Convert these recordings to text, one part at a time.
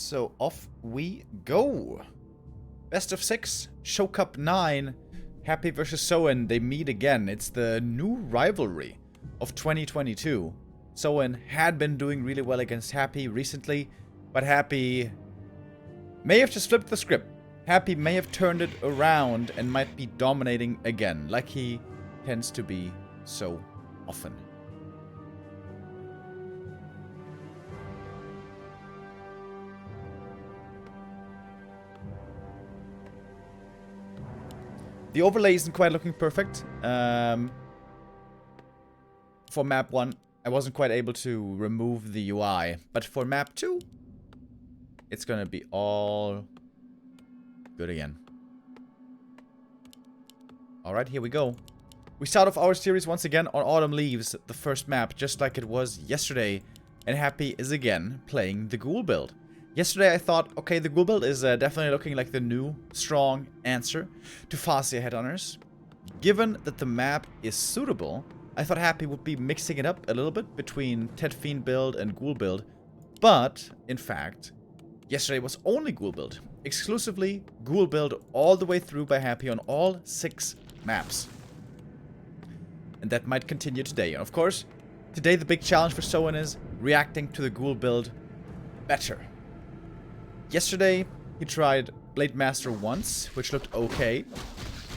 So off we go. Best of 6, Show Cup 9, Happy versus Soin, they meet again. It's the new rivalry of 2022. Soin had been doing really well against Happy recently, but Happy may have just flipped the script. Happy may have turned it around and might be dominating again, like he tends to be so often. The overlay isn't quite looking perfect. For map 1, I wasn't quite able to remove the UI. But for map 2, it's gonna be all good again. Alright, here we go. We start off our series once again on Autumn Leaves, the first map, just like it was yesterday. And Happy is again playing the Ghoul build. Yesterday I thought, okay, the Ghoul build is definitely looking like the new, strong answer to CORSAIR headhunters. Given that the map is suitable, I thought Happy would be mixing it up a little bit between Ted Fiend build and Ghoul build. But, in fact, yesterday was only Ghoul build. Exclusively Ghoul build all the way through by Happy on all 6 maps. And that might continue today. And of course, today the big challenge for Soin is reacting to the Ghoul build better. Yesterday, he tried Blade Master once, which looked okay,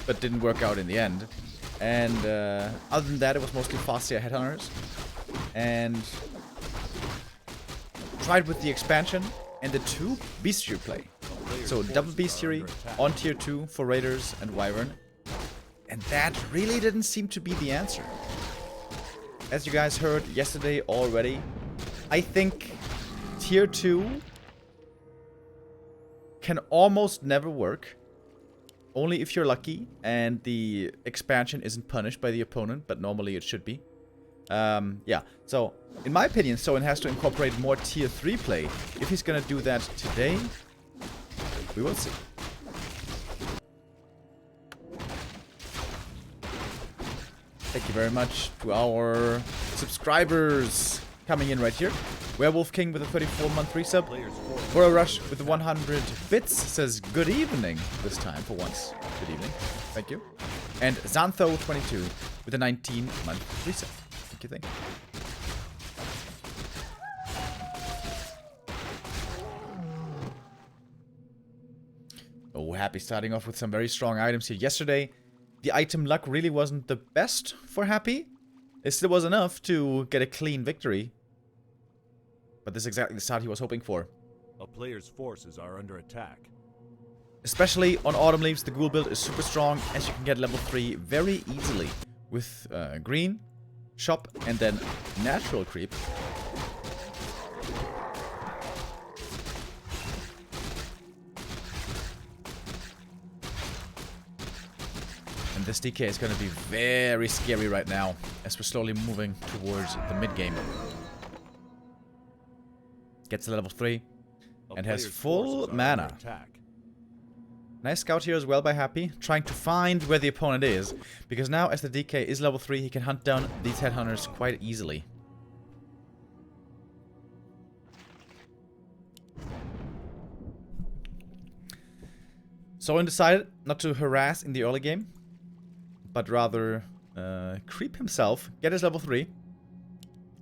but didn't work out in the end. And other than that, it was mostly CORSAIR headhunters. And tried with the expansion and the 2 bestiary play. So double bestiary on tier 2 for Raiders and Wyvern. And that really didn't seem to be the answer. As you guys heard yesterday already, I think tier 2 can almost never work. Only if you're lucky and the expansion isn't punished by the opponent, but normally it should be. Yeah, so in my opinion, Soin has to incorporate more tier 3 play. If he's gonna do that today, we will see. Thank you very much to our subscribers coming in right here. Werewolf King with a 34-month resub. Bora Rush with the 100 bits says good evening this time for once. Good evening. Thank you. And Xantho22 with a 19-month resub. Thank you, thank you. Oh, Happy starting off with some very strong items here. Yesterday, the item luck really wasn't the best for Happy. It still was enough to get a clean victory. But this is exactly the start he was hoping for. A player's forces are under attack. Especially on Autumn Leaves, the Ghoul build is super strong, as you can get level 3 very easily with green, shop, and then natural creep. And this DK is going to be very scary right now, as we're slowly moving towards the mid-game. Gets to level 3 and has full mana. Nice scout here as well by Happy, trying to find where the opponent is, because now as the DK is level 3, he can hunt down these headhunters quite easily. Soin decided not to harass in the early game, but rather creep himself, get his level 3,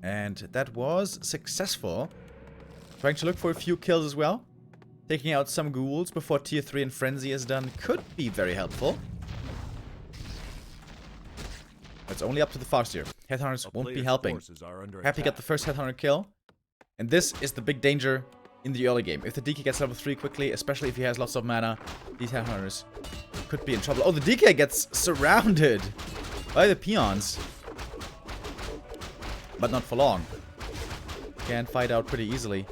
and that was successful. Trying to look for a few kills as well. Taking out some ghouls before tier 3 and Frenzy is done could be very helpful. It's only up to the Farseer. Headhunters won't be helping. Happy got the first Headhunter kill. And this is the big danger in the early game. If the DK gets level 3 quickly, especially if he has lots of mana, these Headhunters could be in trouble. Oh, the DK gets surrounded by the peons. But not for long. Can fight out pretty easily.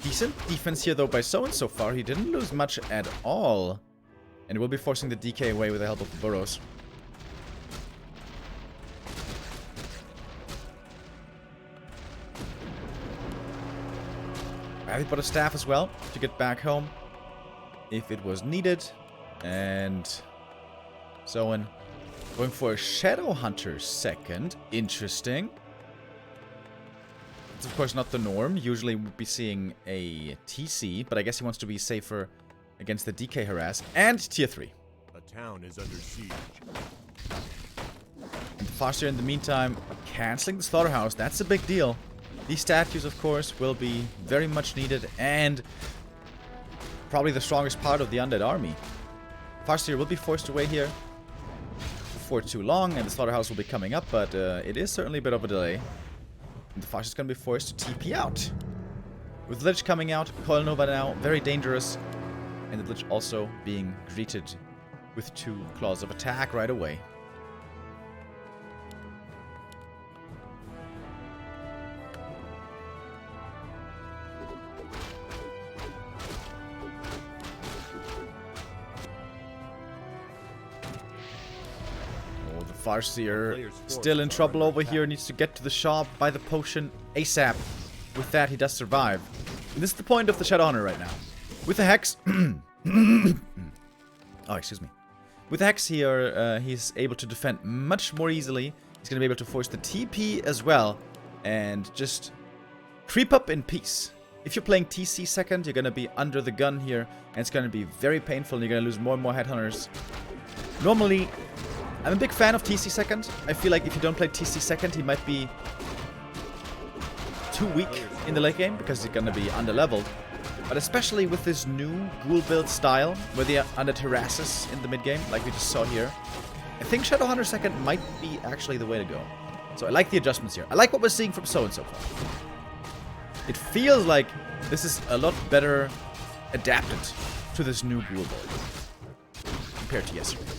Decent defense here though by Soin so far. He didn't lose much at all. And will be forcing the DK away with the help of the burrows. He bought a staff as well to get back home if it was needed. And Soin going for a Shadow Hunter second. Interesting. It's of course not the norm. Usually we'd be seeing a TC, but I guess he wants to be safer against the DK harass. And tier 3. A town is under siege. And the Farseer in the meantime canceling the slaughterhouse. That's a big deal. These statues, of course, will be very much needed and probably the strongest part of the undead army. Farseer will be forced away here for too long, and the slaughterhouse will be coming up, but it is certainly a bit of a delay. And the Farseer is going to be forced to TP out. With Lich coming out, Coil Nova now very dangerous, and the Lich also being greeted with 2 claws of attack right away. Farseer still in trouble over here, needs to get to the shop, buy the potion ASAP. With that, he does survive. And this is the point of the Shadowhunter right now. With the Hex... oh, excuse me. With the Hex here, he's able to defend much more easily. He's going to be able to force the TP as well. And just creep up in peace. If you're playing TC second, you're going to be under the gun here. And it's going to be very painful, and you're going to lose more and more Headhunters. Normally... I'm a big fan of TC second. I feel like if you don't play TC second, he might be too weak in the late game because he's gonna be under-leveled. But especially with this new ghoul build style, where they are under harasses in the mid-game, like we just saw here, I think Shadowhunter second might be actually the way to go. So I like the adjustments here. I like what we're seeing from Soin so far. It feels like this is a lot better adapted to this new ghoul build compared to yesterday.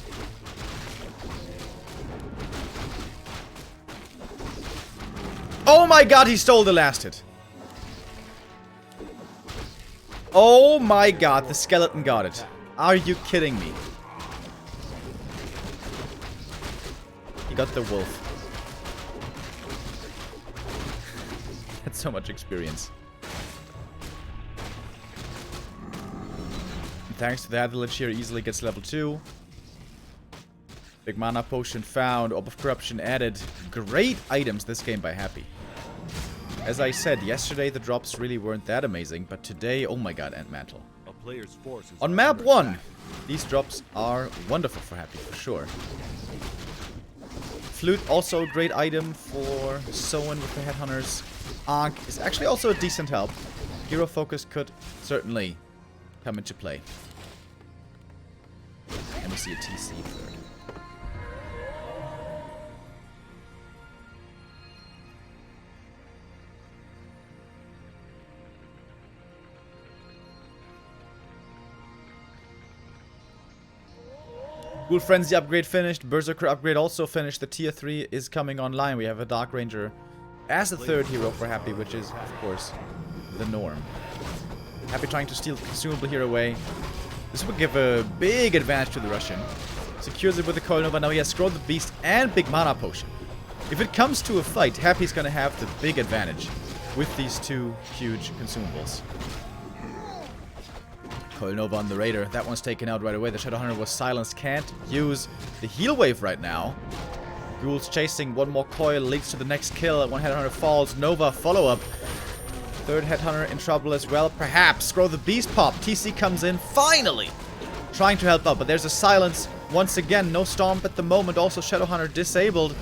Oh my god, he stole the last hit. Oh my god, the skeleton got it. Are you kidding me? He got the wolf. That's so much experience. And thanks to that, the Lich here easily gets level 2. Big mana potion found, Orb of Corruption added. Great items this game by Happy. As I said, yesterday the drops really weren't that amazing, but today, oh my god, and Mantle. A player's force is on map 1, these drops are wonderful for Happy, for sure. Flute, also a great item for Soin with the Headhunters. Ankh is actually also a decent help. Hero Focus could certainly come into play. And we see a TC third. Ghoul Frenzy upgrade finished. Berserker upgrade also finished. The tier 3 is coming online. We have a Dark Ranger as the third hero for Happy, which is, of course, the norm. Happy trying to steal the consumable here away. This would give a big advantage to the Russian. Secures it with the Coil Nova. Now he has Scroll the Beast and Big Mana Potion. If it comes to a fight, Happy's gonna have the big advantage with these 2 huge consumables. Coil Nova on the Raider. That one's taken out right away. The Shadowhunter was silenced. Can't use the heal wave right now. Ghouls chasing. One more coil leads to the next kill. One Headhunter falls. Nova follow-up. Third Headhunter in trouble as well. Perhaps. Scroll the Beast pop. TC comes in. Finally! Trying to help out, but there's a silence. Once again, no Stomp at the moment. Also Shadowhunter disabled.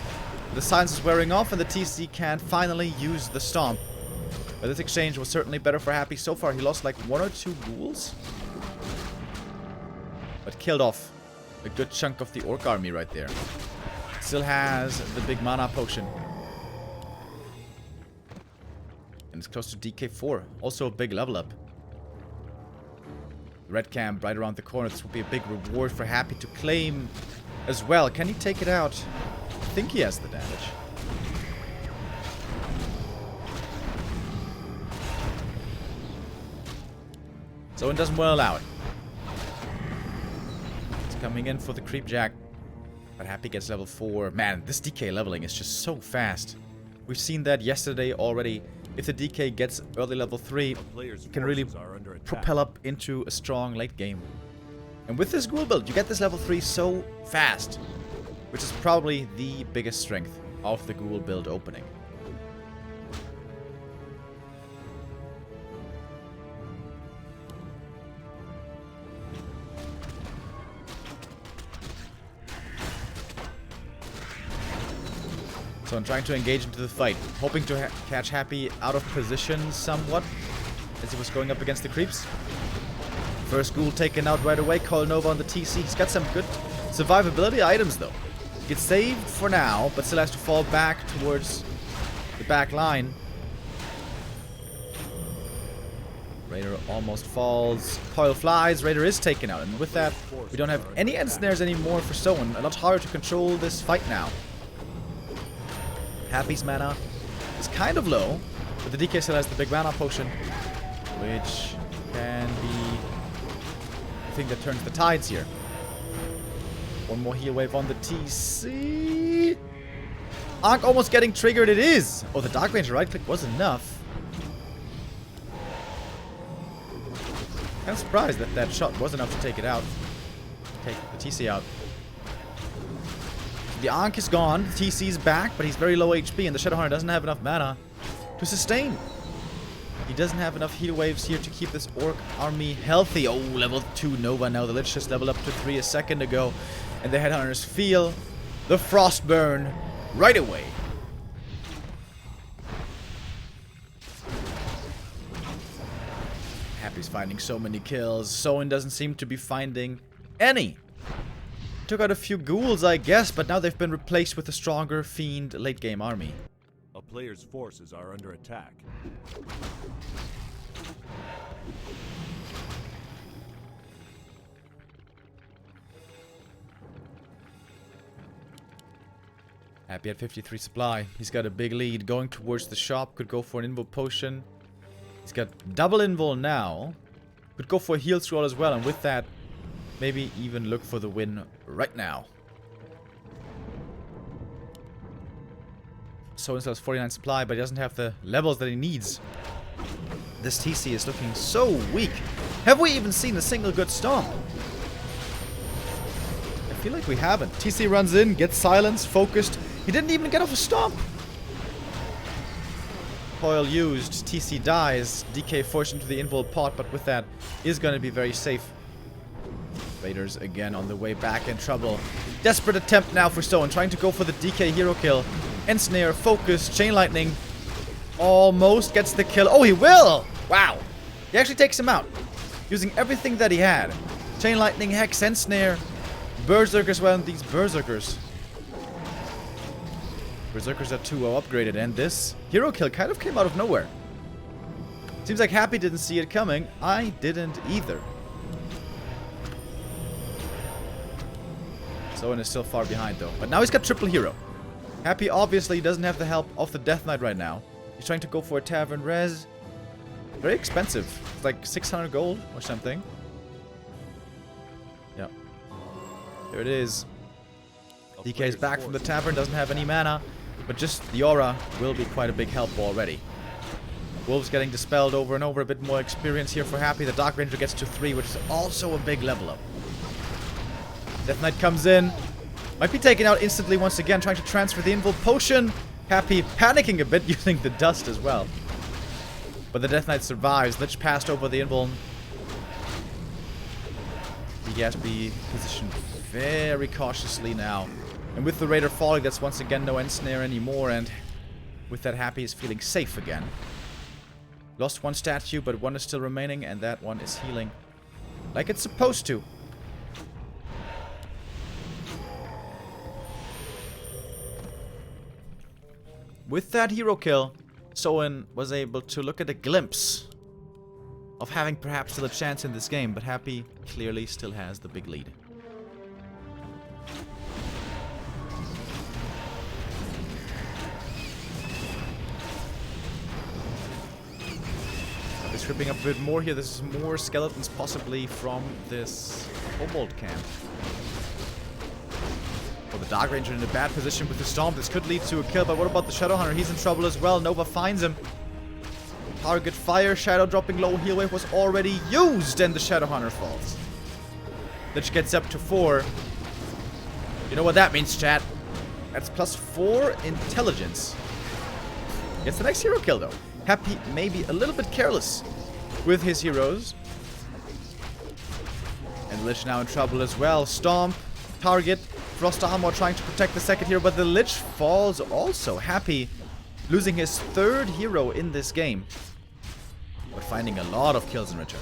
The silence is wearing off, and the TC can finally use the Stomp. But this exchange was certainly better for Happy. So far, he lost like 1 or 2 ghouls. But killed off a good chunk of the Orc army right there. Still has the big mana potion. And it's close to DK4. Also a big level up. Red camp right around the corner. This will be a big reward for Happy to claim as well. Can he take it out? I think he has the damage. So it doesn't well allow it. Coming in for the creep jack. But Happy gets level 4. Man, this DK leveling is just so fast. We've seen that yesterday already. If the DK gets early level 3, it can really propel up into a strong late game. And with this ghoul build, you get this level 3 so fast. Which is probably the biggest strength of the ghoul build opening. So I'm trying to engage into the fight, hoping to catch Happy out of position somewhat as he was going up against the creeps. First ghoul taken out right away. Coil Nova on the TC. He's got some good survivability items though. Gets saved for now, but still has to fall back towards the back line. Raider almost falls. Coil flies. Raider is taken out. And with that, we don't have any end snares anymore for Soin. A lot harder to control this fight now. Happy's mana is kind of low, but the DK still has the big mana potion, which can be the thing that turns the tides here. One more heal wave on the TC. Ankh almost getting triggered. It is. Oh, the Dark Ranger right click was enough. Kind of surprised that that shot was enough to take it out. Take the TC out. The Ankh is gone. The TC's back, but he's very low HP, and the Shadowhunter doesn't have enough mana to sustain. He doesn't have enough heal waves here to keep this Orc army healthy. Oh, level 2 Nova now. The Lich just leveled up to 3 a second ago. And the Headhunters feel the Frostburn right away. Happy's finding so many kills. Soin doesn't seem to be finding any. Took out a few ghouls, I guess, but now they've been replaced with a stronger Fiend late-game army. A player's forces are under attack. Happy at 53 supply. He's got a big lead. Going towards the shop. Could go for an invul potion. He's got double invul now. Could go for a heal scroll as well. And with that, maybe even look for the win right now. So still has 49 supply, but he doesn't have the levels that he needs. This TC is looking so weak. Have we even seen a single good stomp? I feel like we haven't. TC runs in, gets silenced, focused. He didn't even get off a stomp. Coil used, TC dies, DK forced into the invul pot, but with that is going to be very safe. Raiders again on the way back in trouble. Desperate attempt now for Soin, trying to go for the DK hero kill. Ensnare, focus, chain lightning. Almost gets the kill. Oh, he will! Wow. He actually takes him out. Using everything that he had. Chain lightning, hex, ensnare. Berserker as well, and these berserkers. Berserkers are 2-0 upgraded, and this hero kill kind of came out of nowhere. Seems like Happy didn't see it coming. I didn't either. Soin is still far behind though. But now he's got triple hero. Happy obviously doesn't have the help of the Death Knight right now. He's trying to go for a Tavern Res. Very expensive. It's like 600 gold or something. Yeah. There it is. DK is back from the Tavern, doesn't have any mana. But just the aura will be quite a big help already. Wolves getting dispelled over and over. A bit more experience here for Happy. The Dark Ranger gets to 3, which is also a big level up. Death Knight comes in. Might be taken out instantly once again, trying to transfer the invul potion. Happy panicking a bit, using the dust as well. But the Death Knight survives. Lich passed over the invul. He has to be positioned very cautiously now. And with the Raider falling, that's once again no ensnare anymore. And with that, Happy is feeling safe again. Lost one statue, but one is still remaining, and that one is healing like it's supposed to. With that hero kill, Soin was able to look at a glimpse of having perhaps still a chance in this game, but Happy clearly still has the big lead. Happy's tripping up a bit more here. This is more skeletons possibly from this Kobold camp. Well, the Dark Ranger in a bad position with the Stomp. This could lead to a kill, but what about the Shadowhunter? He's in trouble as well. Nova finds him. Target fire. Shadow dropping low. Heal wave was already used, and the Shadowhunter falls. Lich gets up to 4. You know what that means, chat? That's +4 intelligence. Gets the next hero kill, though. Happy maybe a little bit careless with his heroes. And Lich now in trouble as well. Stomp. Target. Frost Armor trying to protect the second hero, but the Lich falls also. Happy losing his third hero in this game, but finding a lot of kills in return.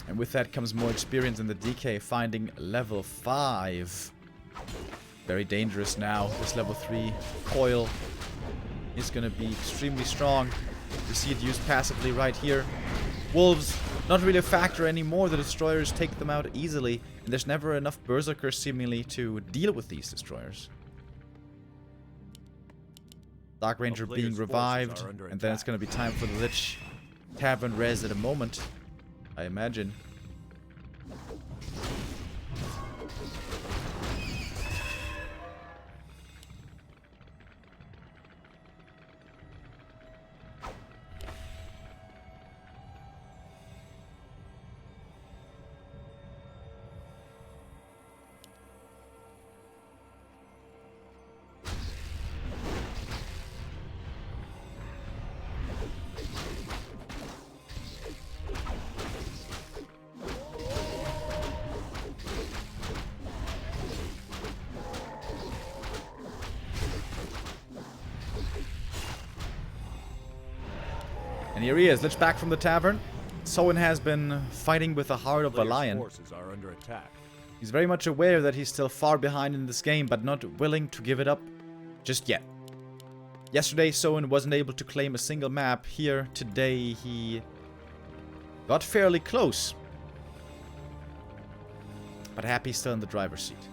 And with that comes more experience in the DK, finding level 5. Very dangerous now. This level 3 coil is going to be extremely strong. You see it used passively right here. Wolves, not really a factor anymore. The destroyers take them out easily, and there's never enough berserkers seemingly to deal with these destroyers. Dark Ranger being revived, and then it's going to be time for the Lich Tavern res at a moment, I imagine. And here he is, Lich back from the tavern. Soin has been fighting with the heart of a lion. Are under attack. He's very much aware that he's still far behind in this game, but not willing to give it up just yet. Yesterday, Soin wasn't able to claim a single map. Here, today, he got fairly close. But Happy's still in the driver's seat.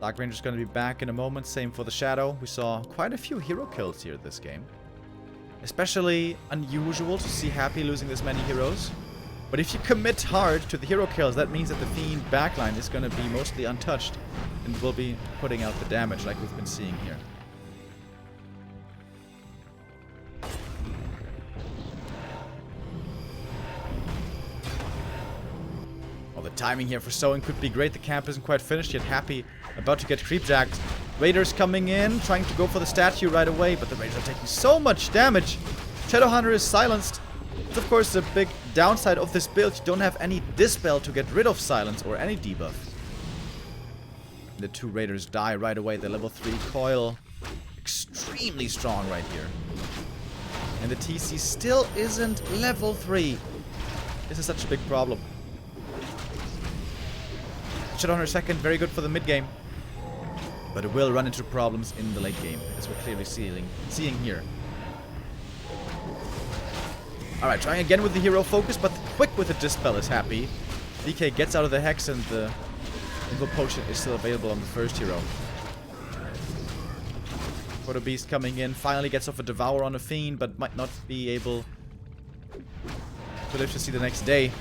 Dark Ranger's gonna be back in a moment, same for the Shadow. We saw quite a few hero kills here this game. Especially unusual to see Happy losing this many heroes. But if you commit hard to the hero kills, that means that the Fiend backline is going to be mostly untouched and will be putting out the damage like we've been seeing here. Well, the timing here for Soin could be great. The camp isn't quite finished yet. Happy about to get creepjacked. Raiders coming in, trying to go for the statue right away, but the Raiders are taking so much damage. Shadowhunter is silenced. It's of course the big downside of this build. You don't have any Dispel to get rid of silence or any debuff. The two Raiders die right away. The level 3 coil, extremely strong right here. And the TC still isn't level 3. This is such a big problem. Shadowhunter second, very good for the mid game. But it will run into problems in the late game, as we're clearly seeing here. Alright, trying again with the hero focus, but quick with the Dispel is Happy. DK gets out of the Hex, and the Evil Potion is still available on the first hero. Proto Beast coming in, finally gets off a Devour on a Fiend, but might not be able to live to see the next day.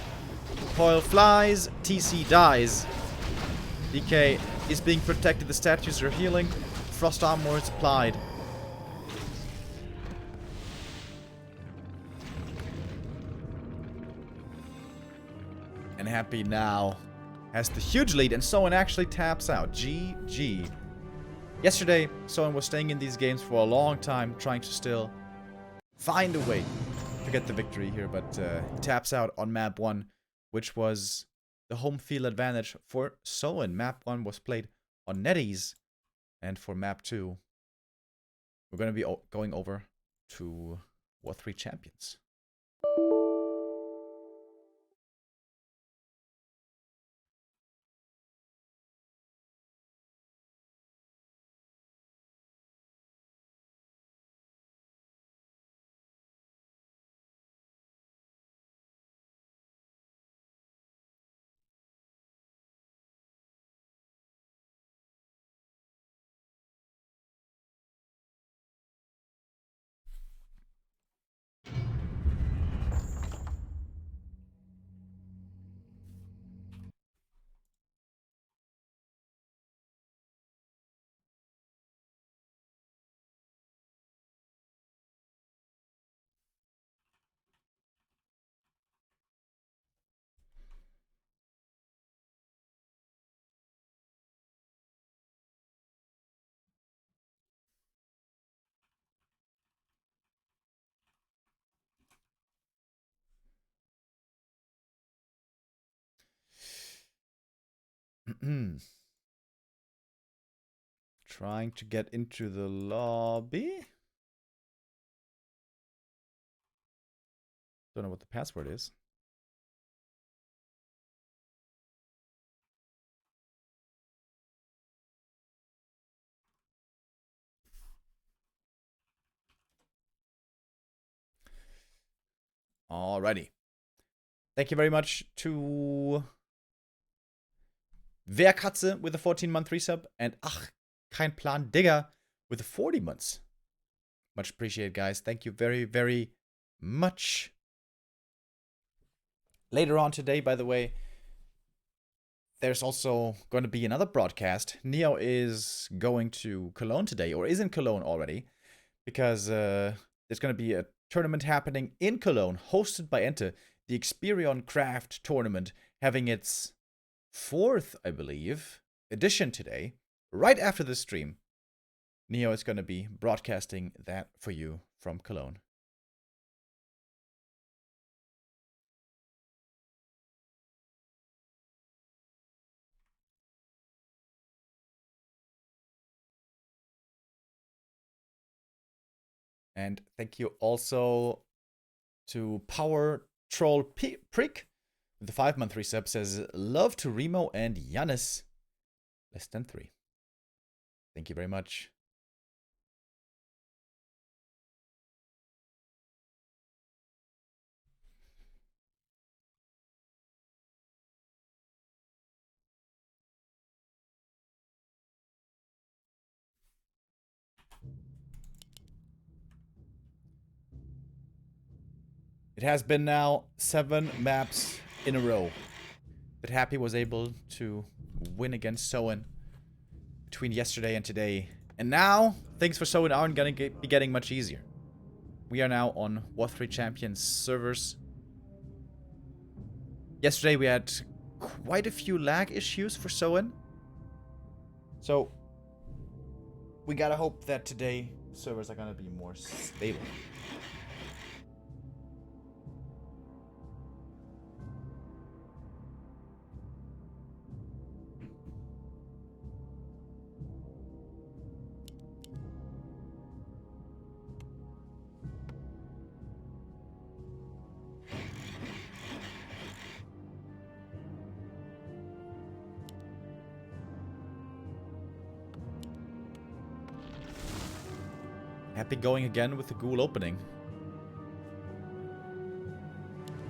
Coil flies, TC dies. DK is being protected, the statues are healing, Frost Armor is applied. And Happy now has the huge lead, and Soin actually taps out. GG. Yesterday, Soin was staying in these games for a long time, trying to still find a way to get the victory here, but he taps out on map 1, which was the home field advantage for Soin. Map 1 was played on NetEase, and for map 2, we're going to be going over to War 3 Champions. Trying to get into the lobby. Don't know what the password is. Alrighty. Thank you very much to Werkatze with a 14-month resub and Ach, kein Plan Digger with the 40 months. Much appreciated, guys. Thank you very, very much. Later on today, by the way, there's also going to be another broadcast. Neo is going to Cologne today, or is in Cologne already, because there's going to be a tournament happening in Cologne, hosted by Ente, the Experion Craft tournament, having its 4th, I believe, edition today, right after the stream. Neo is going to be broadcasting that for you from Cologne. And thank you also to Power Troll Prick with the 5-month resub. Says, love to Remo and Giannis. Less than 3. Thank you very much. It has been now 7 maps in a row that Happy was able to win against Soin between yesterday and today. And now, things for Soin aren't going to be getting much easier. We are now on WC3 Champions servers. Yesterday we had quite a few lag issues for Soin. So, we gotta hope that today servers are gonna be more stable. Happy going again with the ghoul opening.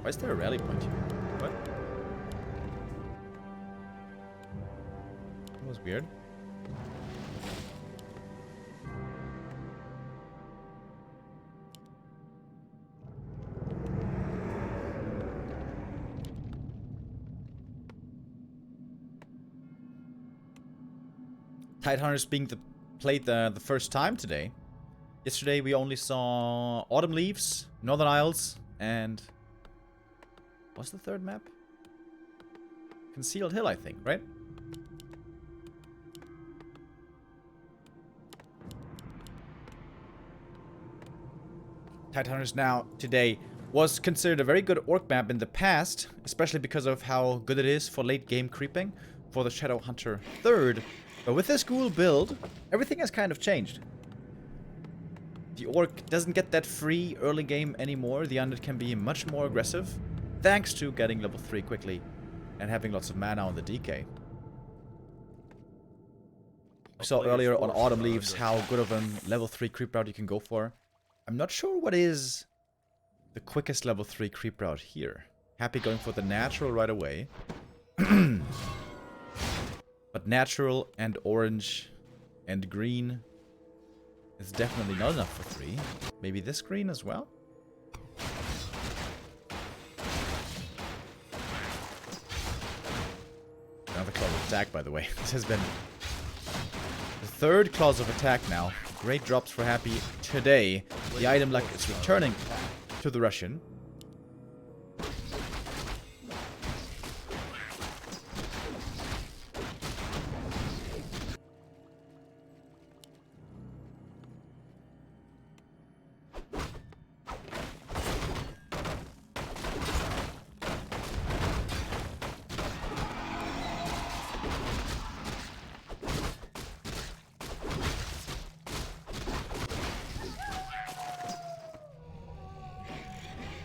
Why is there a rally point here? What? That was weird. Tidehunters being played the first time today. Yesterday we only saw Autumn Leaves, Northern Isles, and what's the third map? Concealed Hill, I think, right? Tidehunters now today was considered a very good orc map in the past, especially because of how good it is for late game creeping for the Shadowhunter 3rd. But with this ghoul build, everything has kind of changed. The orc doesn't get that free early game anymore. The undead can be much more aggressive, thanks to getting level 3 quickly and having lots of mana on the DK. We saw earlier on Autumn Leaves how good of a level 3 creep route you can go for. I'm not sure what is the quickest level 3 creep route here. Happy going for the natural right away. But natural and orange and green is definitely not enough for 3. Maybe this green as well? Another clause of attack, by the way. This has been the 3rd clause of attack now. Great drops for Happy today. The item luck is returning to the Russian.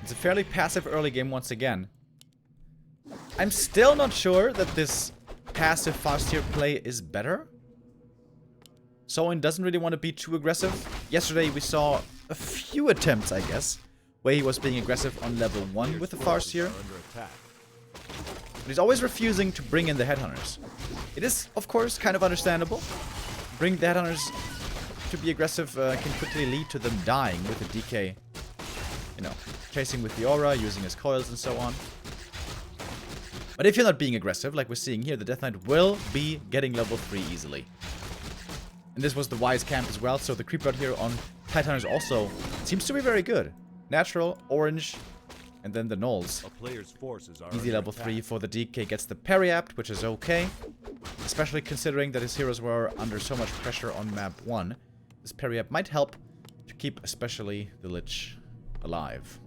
It's a fairly passive early game once again. I'm still not sure that this passive fast tier play is better. Soin doesn't really want to be too aggressive. Yesterday we saw a few attempts, I guess, where he was being aggressive on level 1 with the Farseer. But he's always refusing to bring in the Headhunters. It is, of course, kind of understandable. Bring the Headhunters to be aggressive can quickly lead to them dying with the DK. You know, chasing with the aura, using his coils and so on. But if you're not being aggressive, like we're seeing here, the Death Knight will be getting level 3 easily. And this was the wise camp as well, so the creep out here on Headhunters also seems to be very good. Natural, orange, and then the Gnolls. Easy level 3 for the DK, gets the parry apt, which is okay. Especially considering that his heroes were under so much pressure on map 1. This parry apt might help to keep especially the Lich alive.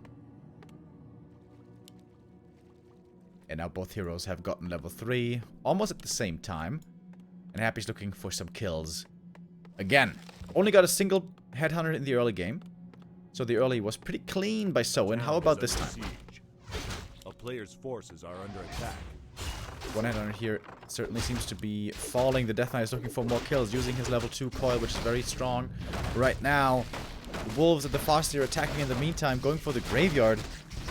And now both heroes have gotten level 3, almost at the same time. And Happy's looking for some kills. Again, only got a single Headhunter in the early game. So the early was pretty clean by Soin. How about this time? A player's forces are under attack. One Headhunter here certainly seems to be falling. The Death Knight is looking for more kills, using his level 2 coil, which is very strong. Right now, the Wolves at the Farseer attacking in the meantime, going for the Graveyard.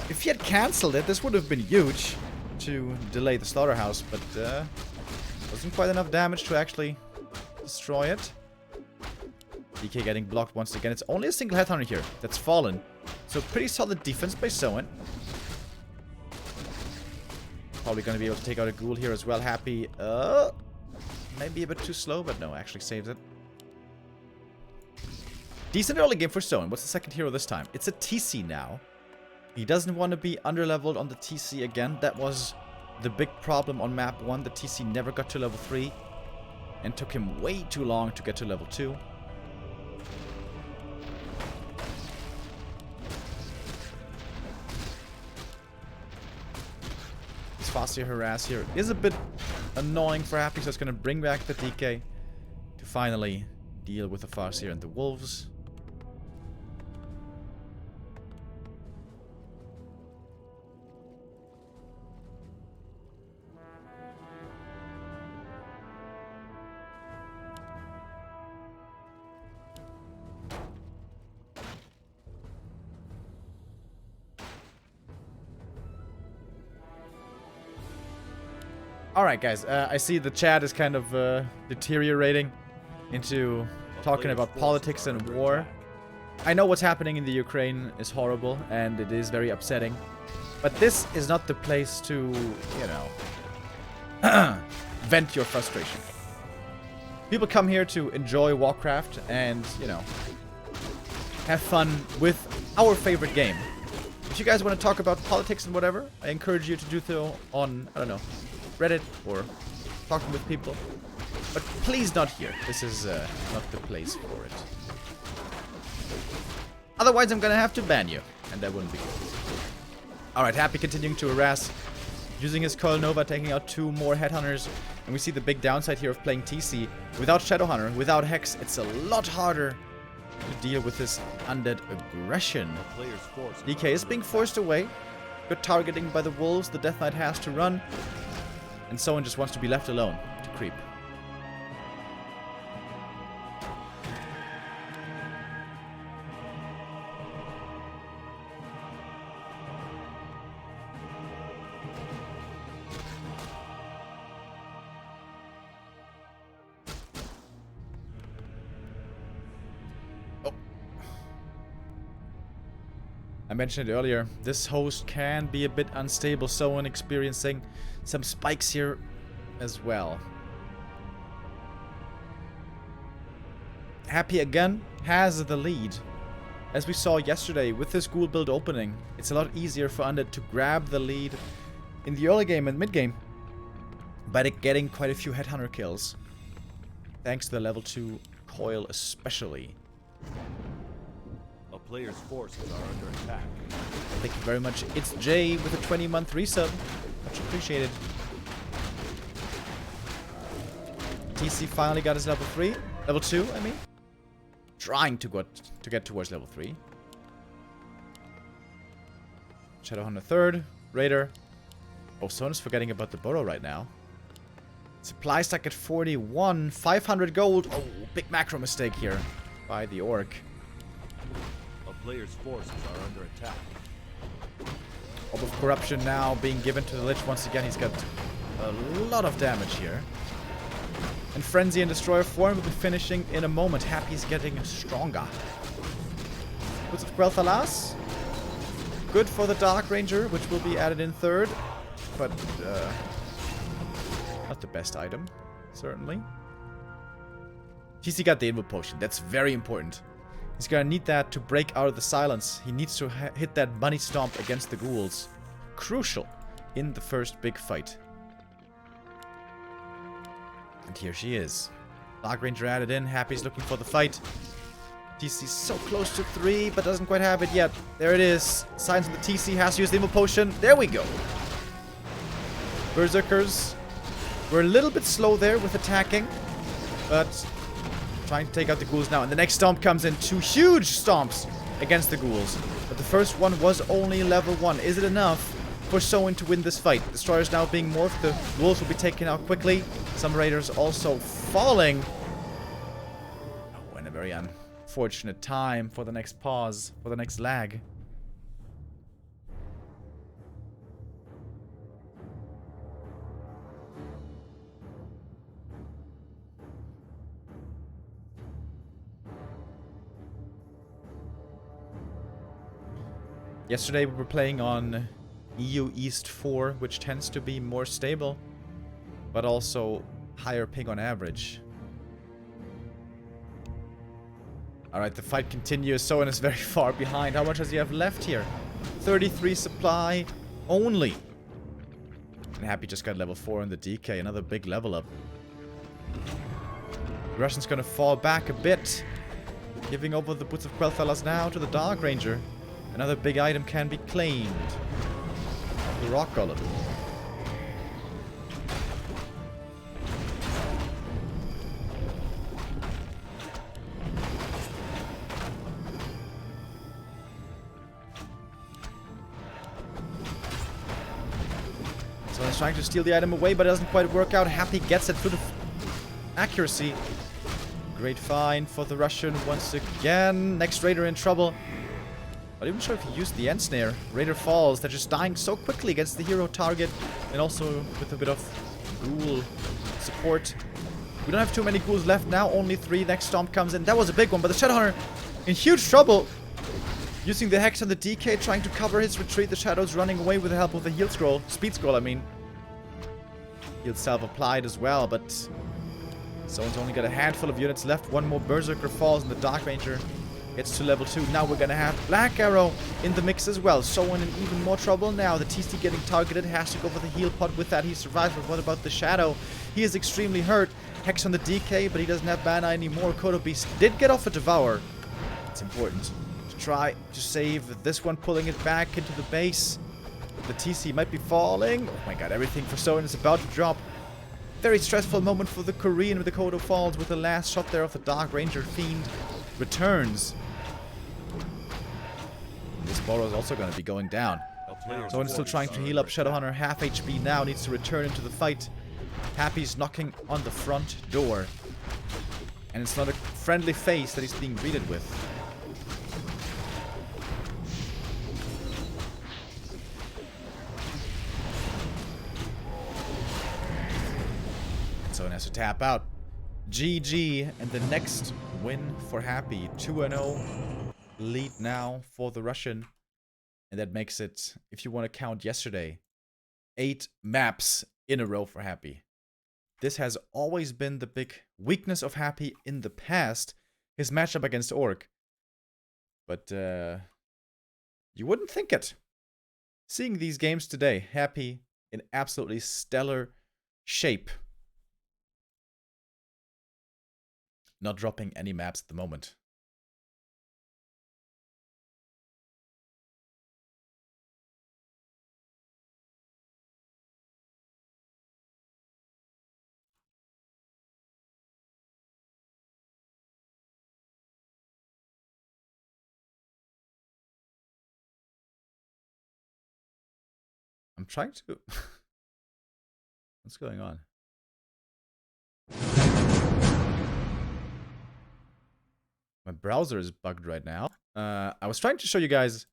If he had cancelled it, this would have been huge to delay the Slaughterhouse, but wasn't quite enough damage to actually destroy it. DK getting blocked once again. It's only a single Headhunter here that's fallen. So pretty solid defense by Soin. Probably going to be able to take out a Ghoul here as well. Happy. Maybe a bit too slow, but no, actually saves it. Decent early game for Soin. What's the second hero this time? It's a TC now. He doesn't want to be underleveled on the TC again. That was the big problem on map 1. The TC never got to level 3. And took him way too long to get to level 2. This Farseer harass here is a bit annoying for Happy, so it's going to bring back the DK to finally deal with the Farseer and the Wolves. Alright guys, I see the chat is kind of deteriorating into talking about politics and war. I know what's happening in the Ukraine is horrible and it is very upsetting. But this is not the place to, you know, vent your frustration. People come here to enjoy Warcraft and, you know, have fun with our favorite game. If you guys want to talk about politics and whatever, I encourage you to do so on, I don't know, Reddit or talking with people, but please not here. This is not the place for it. Otherwise, I'm gonna have to ban you, and that wouldn't be good. Alright, Happy continuing to harass, using his Coil Nova, taking out 2 more Headhunters, and we see the big downside here of playing TC. Without Shadowhunter, without Hex, it's a lot harder to deal with this undead aggression. DK is being forced away. Good targeting by the Wolves. The Death Knight has to run. And Soin just wants to be left alone to creep. Oh. I mentioned it earlier, this host can be a bit unstable, Soin experiencing some spikes here as well. Happy again has the lead. As we saw yesterday with this Ghoul build opening, it's a lot easier for Undead to grab the lead in the early game and mid game by getting quite a few Headhunter kills. Thanks to the level 2 coil especially. A player's forces are under attack. Thank you very much. It's Jay with a 20-month resub. Much appreciated. TC finally got his level 3. Level 2, I mean. Trying to get towards level 3. Shadowhunter third. Raider. Oh, Sona's forgetting about the burrow right now. Supply stack at 41. 500 gold. Oh, big macro mistake here by the orc. A player's forces are under attack. Orb of Corruption now being given to the Lich once again. He's got a lot of damage here. And Frenzy and Destroyer form will be finishing in a moment. Happy's getting stronger. Boots of Quel'Thalas. Good for the Dark Ranger, which will be added in third. But, not the best item, certainly. TC got the Invo Potion. That's very important. He's gonna need that to break out of the silence. He needs to hit that money stomp against the ghouls. Crucial in the first big fight. And here she is. Dark Ranger added in. Happy's looking for the fight. TC's so close to 3, but doesn't quite have it yet. There it is. Signs of the TC has to use the Invo Potion. There we go. Berserkers. We're a little bit slow there with attacking, but trying to take out the ghouls now. And the next stomp comes in. 2 huge stomps against the ghouls. But the first one was only level 1. Is it enough for Soin to win this fight? Destroyers now being morphed. The wolves will be taken out quickly. Some raiders also falling. Oh, and a very unfortunate time for the next pause, for the next lag. Yesterday we were playing on EU East 4, which tends to be more stable, but also higher ping on average. Alright, the fight continues. Soin is very far behind. How much does he have left here? 33 supply only. And Happy just got level 4 in the DK. Another big level up. The Russian's gonna fall back a bit. Giving over the Boots of Quel'Thalas now to the Dark Ranger. Another big item can be claimed. The Rock Golem. So he's trying to steal the item away, but it doesn't quite work out. Happy gets it through the accuracy. Great find for the Russian once again. Next Raider in trouble. Not even sure if he used the end snare. Raider falls. They're just dying so quickly against the hero target. And also with a bit of ghoul support. We don't have too many ghouls left now. Only 3. Next stomp comes in. That was a big one. But the Shadowhunter in huge trouble. Using the Hex on the DK. Trying to cover his retreat. The Shadow's running away with the help of the heal scroll. Speed scroll, I mean. Heal self-applied as well. But Someone's only got a handful of units left. One more Berserker falls and the Dark Ranger gets to level 2. Now we're gonna have Black Arrow in the mix as well. Soin in even more trouble now. The TC getting targeted. Has to go for the heal pot. With that, he survives. But what about the Shadow? He is extremely hurt. Hex on the DK, but he doesn't have mana anymore. Kodo Beast did get off a Devour. It's important to try to save this one, pulling it back into the base. The TC might be falling. Oh my god, everything for Soin is about to drop. Very stressful moment for the Korean with the Kodo falls with the last shot there of the Dark Ranger Fiend returns. This Borrow is also going to be going down. Someone's still trying to heal up. Shadowhunter, half HP now, needs to return into the fight. Happy's knocking on the front door. And it's not a friendly face that he's being greeted with. Someone has to tap out. GG, and the next win for Happy. 2-0 lead now for the Russian. And that makes it, if you want to count yesterday, 8 maps in a row for Happy. This has always been the big weakness of Happy in the past, his matchup against Orc. But you wouldn't think it. Seeing these games today, Happy in absolutely stellar shape. Not dropping any maps at the moment. I'm trying to... What's going on? My browser is bugged right now. I was trying to show you guys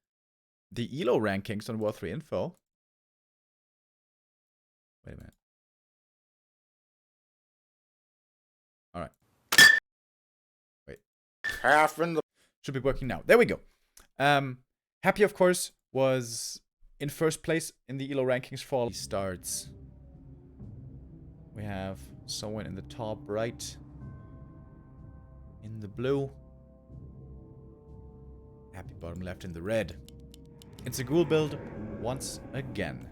the ELO rankings on War 3 info. Wait a minute. Alright. Wait. Half in the... Should be working now. There we go. Happy, of course, was in first place in the ELO rankings for starts. We have Soin in the top right. In the blue. Happy bottom left in the red. It's a ghoul build once again.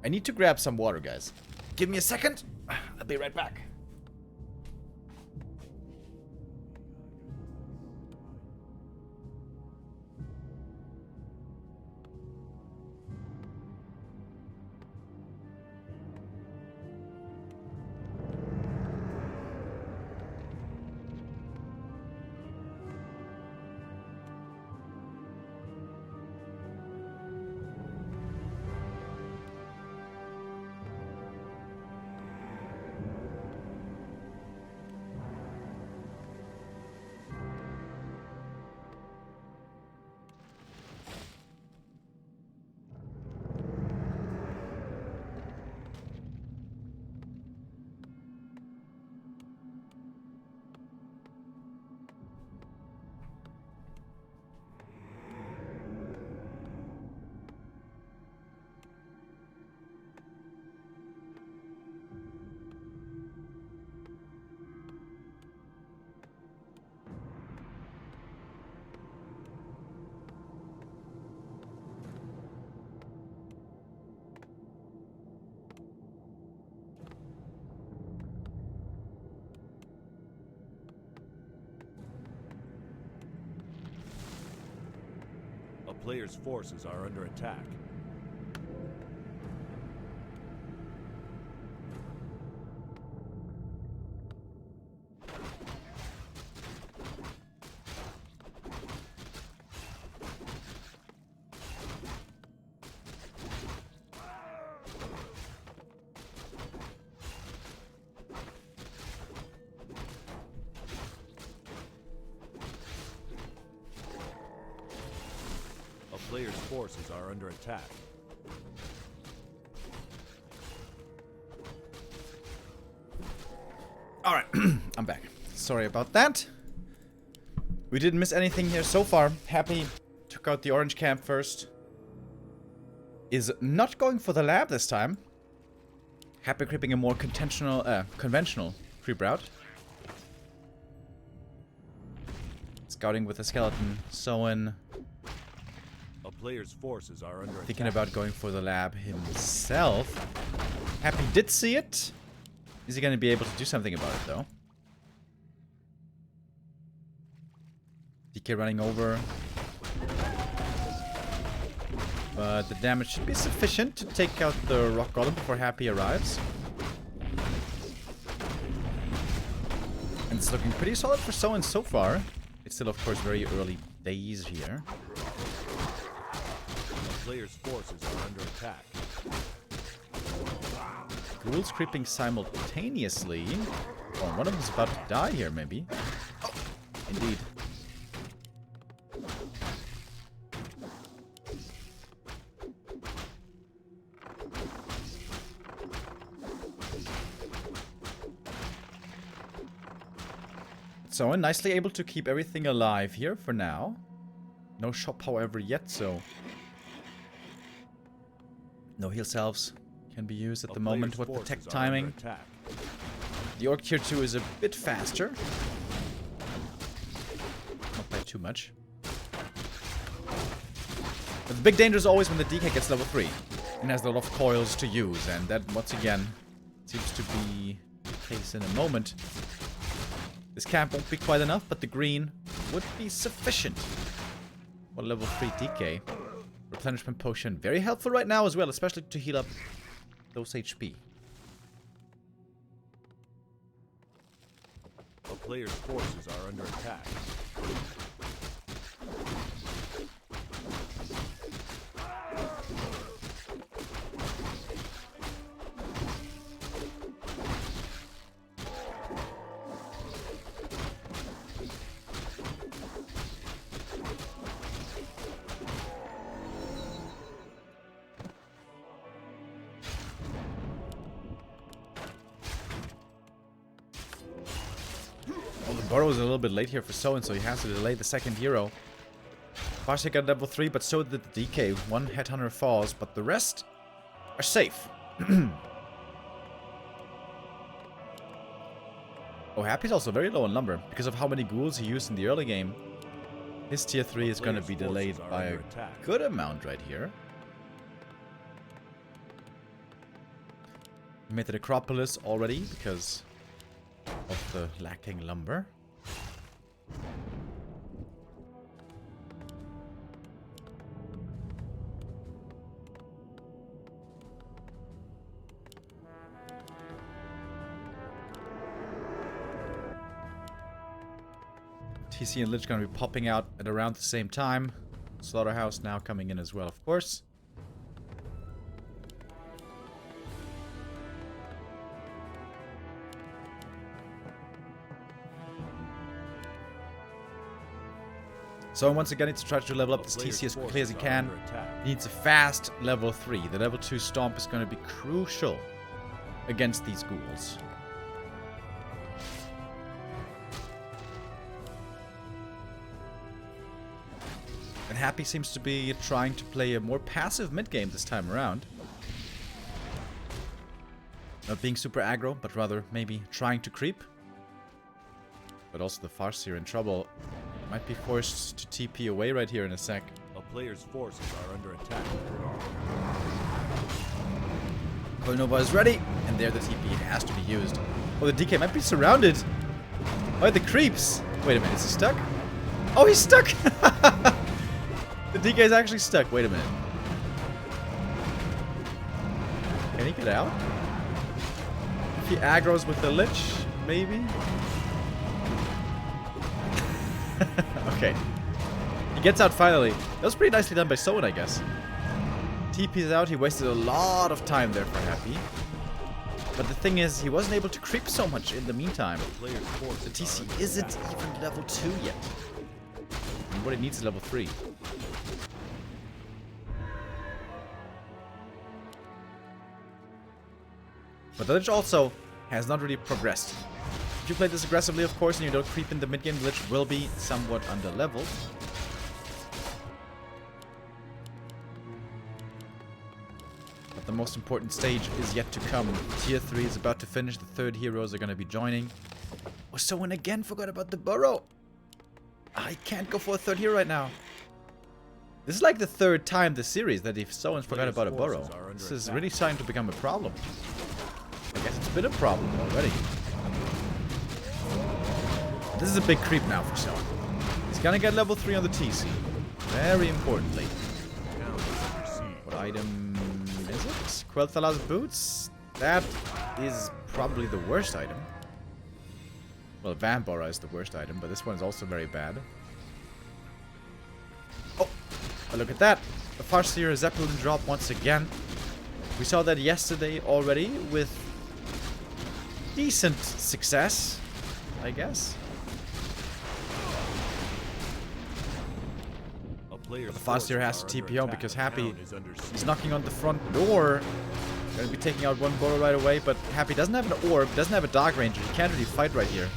I need to grab some water, guys. Give me a second. I'll be right back. A player's forces are under attack. Player's forces are under attack. Alright, I'm back. Sorry about that. We didn't miss anything here so far. Happy took out the orange camp first. Is not going for the lab this time. Happy creeping a more conventional creep route. Scouting with a skeleton. Soin. A player's forces are under attack. Thinking about going for the lab himself. Happy did see it. Is he going to be able to do something about it, though? DK running over. But the damage should be sufficient to take out the rock golem before Happy arrives. And it's looking pretty solid for Soin so far. It's still, of course, very early days here. Player's forces are under attack. Ghouls creeping simultaneously. Oh, one of them's about to die here, maybe. Oh, indeed. So, nicely able to keep everything alive here for now. No shop, however, yet, so... No heal salves can be used at the moment with the tech timing. The Orc tier 2 is a bit faster. Not by too much. But the big danger is always when the DK gets level 3 and has a lot of coils to use, and that, once again, seems to be the case in a moment. This camp won't be quite enough, but the green would be sufficient. For level 3 DK. Replenishment potion, very helpful right now as well, especially to heal up those HP. A player's forces are under attack. Well, the Burrow is a little bit late here for Soin, so he has to delay the second hero. Farsight got level 3, but so did the DK. One Headhunter falls, but the rest are safe. Oh, Happy's also very low on lumber because of how many ghouls he used in the early game. His tier 3 is going to be delayed by a good amount right here. We made the Necropolis already because of the lacking lumber. TC and Lich gonna be popping out at around the same time. Slaughterhouse now coming in as well, of course. So once again, needs to try to level up this TC as quickly as he can. He needs a fast level 3. The level 2 Stomp is going to be crucial against these ghouls. And Happy seems to be trying to play a more passive mid-game this time around. Not being super aggro, but rather maybe trying to creep. But also the Farseer in trouble. Might be forced to TP away right here in a sec. A player's forces are under attack. Nova is ready, and there the TP has to be used. Oh, the DK might be surrounded by the creeps. Wait a minute, is he stuck? Oh, he's stuck! The DK is actually stuck. Wait a minute. Can he get out? If he aggroes with the Lich, maybe? Okay. He gets out finally. That was pretty nicely done by Soin, I guess. TP's out. He wasted a lot of time there for Happy. But the thing is, he wasn't able to creep so much in the meantime. The TC isn't even level 2 yet. And what he needs is level 3. But the Lich also has not really progressed. If you play this aggressively, of course, and you don't creep in the mid-game, the Lich will be somewhat under-leveled. But the most important stage is yet to come. Tier 3 is about to finish. The third heroes are going to be joining. Oh, Soin again forgot about the burrow. I can't go for a third hero right now. This is like the third time this series that if Soin forgot about a burrow. This is really starting to become a problem. I guess it's been a problem already. This is a big creep now for Soin. He's gonna get level 3 on the TC. Very importantly. What item is it? Quel'Thala's boots? That is probably the worst item. Well, Vampora is the worst item, but this one is also very bad. Oh! Look at that! The Farseer Zeppelin drop once again. We saw that yesterday already with decent success, I guess. The Farseer has to TP home because Happy is knocking on the front door. Gonna be taking out one Burrow right away, but Happy doesn't have an orb, doesn't have a Dark Ranger. He can't really fight right here.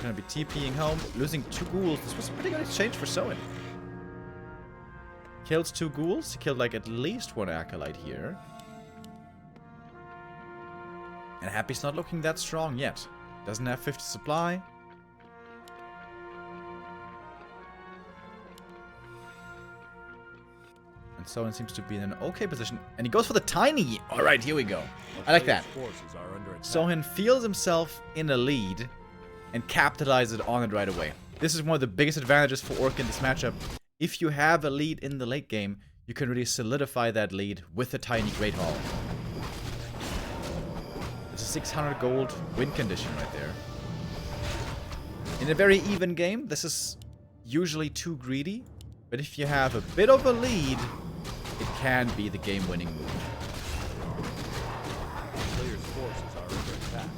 Gonna be TPing home, losing 2 ghouls. This was a pretty good exchange for Soin. Kills 2 ghouls. He killed like at least 1 Acolyte here. And Happy's not looking that strong yet. Doesn't have 50 supply. And Soin seems to be in an okay position. And he goes for the tiny. Alright, here we go. I like that. Soin feels himself in a lead and capitalizes on it right away. This is one of the biggest advantages for Orc in this matchup. If you have a lead in the late game, you can really solidify that lead with a tiny Great Hall. It's a 600 gold win condition right there. In a very even game, this is usually too greedy, but if you have a bit of a lead, it can be the game-winning move. The player's forces are under attack.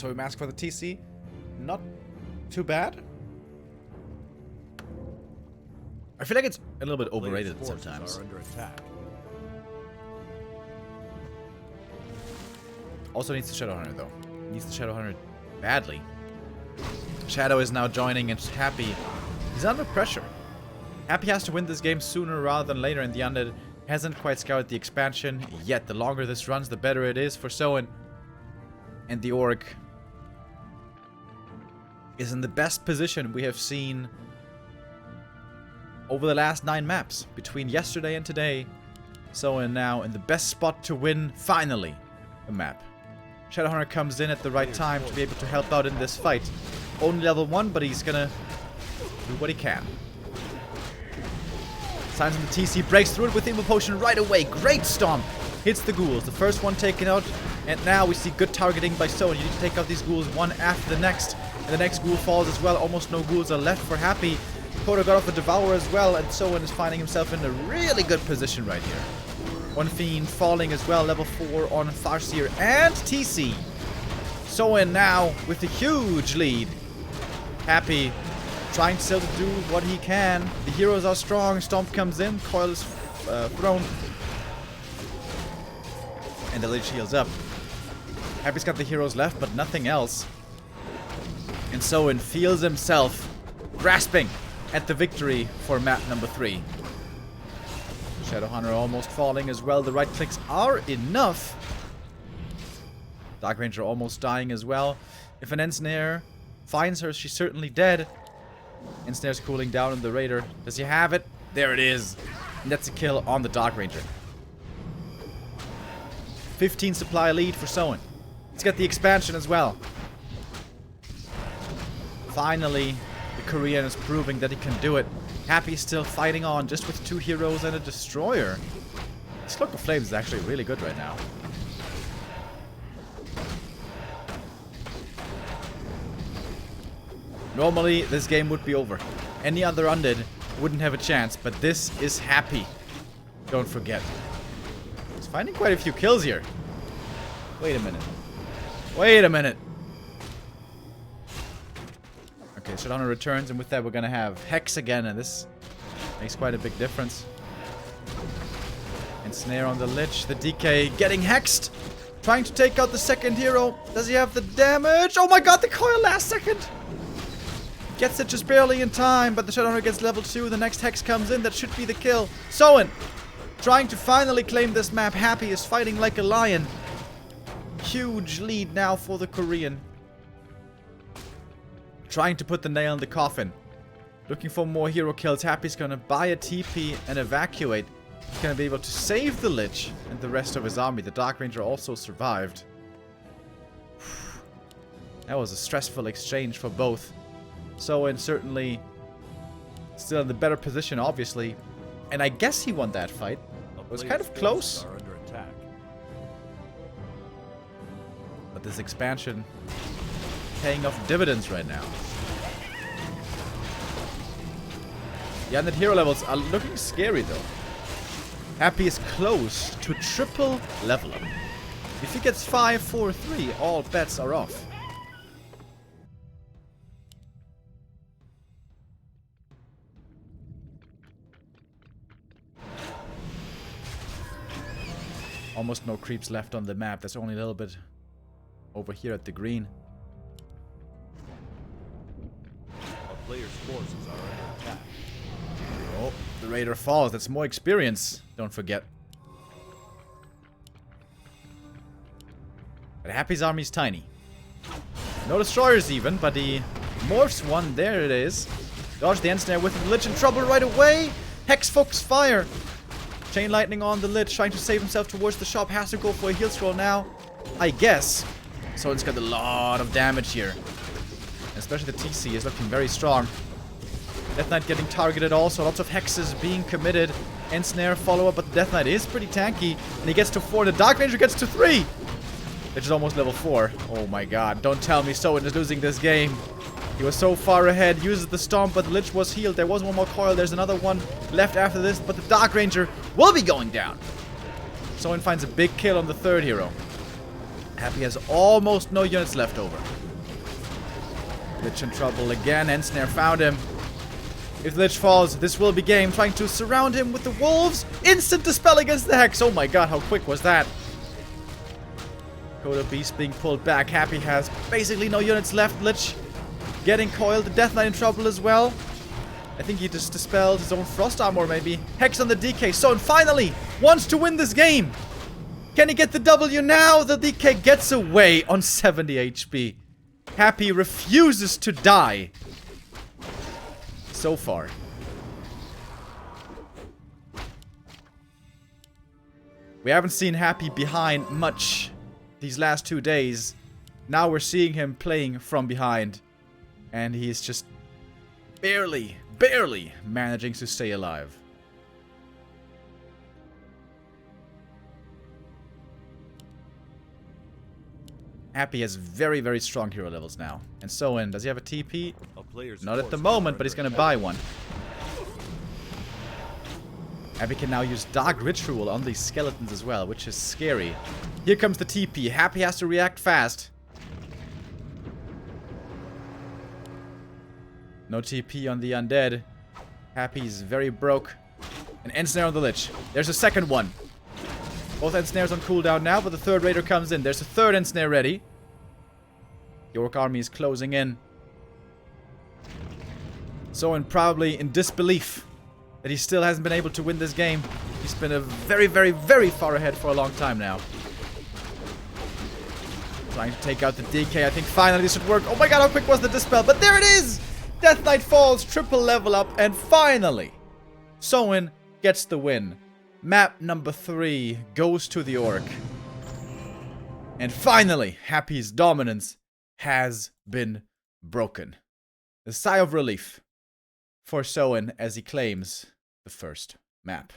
So we mask for the TC. Not too bad. I feel like it's a little bit overrated sometimes. Are under attack. Also needs the Shadow Hunter though. Needs the Shadow Hunter badly. Shadow is now joining and Happy. He's under pressure. Happy has to win this game sooner rather than later, and the Undead hasn't quite scouted the expansion yet. The longer this runs, the better it is for Soin. And the Orc is in the best position we have seen over the last 9 maps. Between yesterday and today, Soin now in the best spot to win, finally, a map. Shadowhunter comes in at the right time to be able to help out in this fight. Only level 1, but he's gonna do what he can. Signs on the TC, breaks through it with Evil Potion right away. Great stomp. Hits the ghouls. The first one taken out. And now we see good targeting by Soin. You need to take out these ghouls one after the next. And the next ghoul falls as well. Almost no ghouls are left for Happy. Koda got off a Devourer as well. And Soin is finding himself in a really good position right here. One Fiend falling as well. Level 4 on CORSAIR and TC. Soin now with a huge lead. Happy trying still to do what he can. The heroes are strong. Stomp comes in. Coil is thrown. And the Lich heals up. Happy's got the heroes left, but nothing else. And Soin feels himself grasping at the victory for map number 3. Shadowhunter almost falling as well. The right clicks are enough. Dark Ranger almost dying as well. If an Ensnare finds her, she's certainly dead. Ensnare's cooling down on the Raider. Does he have it? There it is. And that's a kill on the Dark Ranger. 15 supply lead for Soin. He's got the expansion as well. Finally, the Korean is proving that he can do it. Happy's still fighting on just with 2 heroes and a destroyer. This Cloak of Flames is actually really good right now. Normally, this game would be over. Any other Undead wouldn't have a chance, but this is Happy. Don't forget. He's finding quite a few kills here. Wait a minute. Wait a minute. Okay, Shadowhunter returns, and with that we're gonna have Hex again, and this makes quite a big difference. And Snare on the Lich, the DK getting hexed. Trying to take out the second hero. Does he have the damage? Oh my god, the coil last second! Gets it just barely in time, but the Shadowhunter gets level 2. The next Hex comes in. That should be the kill. Soin trying to finally claim this map. Happy is fighting like a lion. Huge lead now for the Korean. Trying to put the nail in the coffin. Looking for more hero kills. Happy's gonna buy a TP and evacuate. He's gonna be able to save the Lich and the rest of his army. The Dark Ranger also survived. That was a stressful exchange for both. Soin certainly still in the better position, obviously. And I guess he won that fight. It was kind of close. But this expansion paying off dividends right now. The Undead hero levels are looking scary though. Happy is close to triple level up. If he gets 5, 4, 3, all bets are off. Almost no creeps left on the map. There's only a little bit over here at the green. A player's forces are under attack. Oh, the Raider falls. That's more experience. Don't forget. But Happy's army's tiny. No destroyers even, but he morphs one. There it is. Dodge the Ensnare with the Lich in trouble right away. Hex Focus Fire. Chain Lightning on the Lich, trying to save himself towards the shop. Has to go for a heal scroll now, I guess. So it's got a lot of damage here. Especially the TC is looking very strong. Death Knight getting targeted also. Lots of hexes being committed. Ensnare follow-up, but the Death Knight is pretty tanky. And he gets to 4. The Dark Ranger gets to 3. Which is almost level 4. Oh my god. Don't tell me Soin is losing this game. He was so far ahead. Uses the Stomp, but the Lich was healed. There was one more coil. There's another one left after this, but the Dark Ranger will be going down. Soin finds a big kill on the third hero. Happy has almost no units left over. Lich in trouble again. Ensnare found him. If Lich falls, this will be game. Trying to surround him with the wolves. Instant dispel against the Hex. Oh my god, how quick was that? Coda Beast being pulled back. Happy has basically no units left. Lich getting coiled. The Death Knight in trouble as well. I think he just dispelled his own Frost Armor maybe. Hex on the DK. Soin finally wants to win this game. Can he get the W now? The DK gets away on 70 HP. Happy refuses to die. So far. We haven't seen Happy behind much these last 2 days. Now we're seeing him playing from behind. And he's just barely managing to stay alive. Happy has very strong hero levels now. And Soin, does he have a TP? Not at the moment, but he's gonna buy one. Happy can now use Dark Ritual on these skeletons as well, which is scary. Here comes the TP. Happy has to react fast. No TP on the undead. Happy's very broke. An Ensnare on the Lich. There's a second one. Both Ensnares on cooldown now, but the third Raider comes in. There's a third Ensnare ready. The Orc army is closing in. Soin probably in disbelief that he still hasn't been able to win this game. He's been a very far ahead for a long time now. Trying to take out the DK. I think finally this should work. Oh my god, how quick was the dispel? But there it is! Death Knight falls, triple level up, and finally, Soin gets the win. Map number 3 goes to the Orc. And finally, Happy's dominance has been broken. A sigh of relief for Soin as he claims the first map.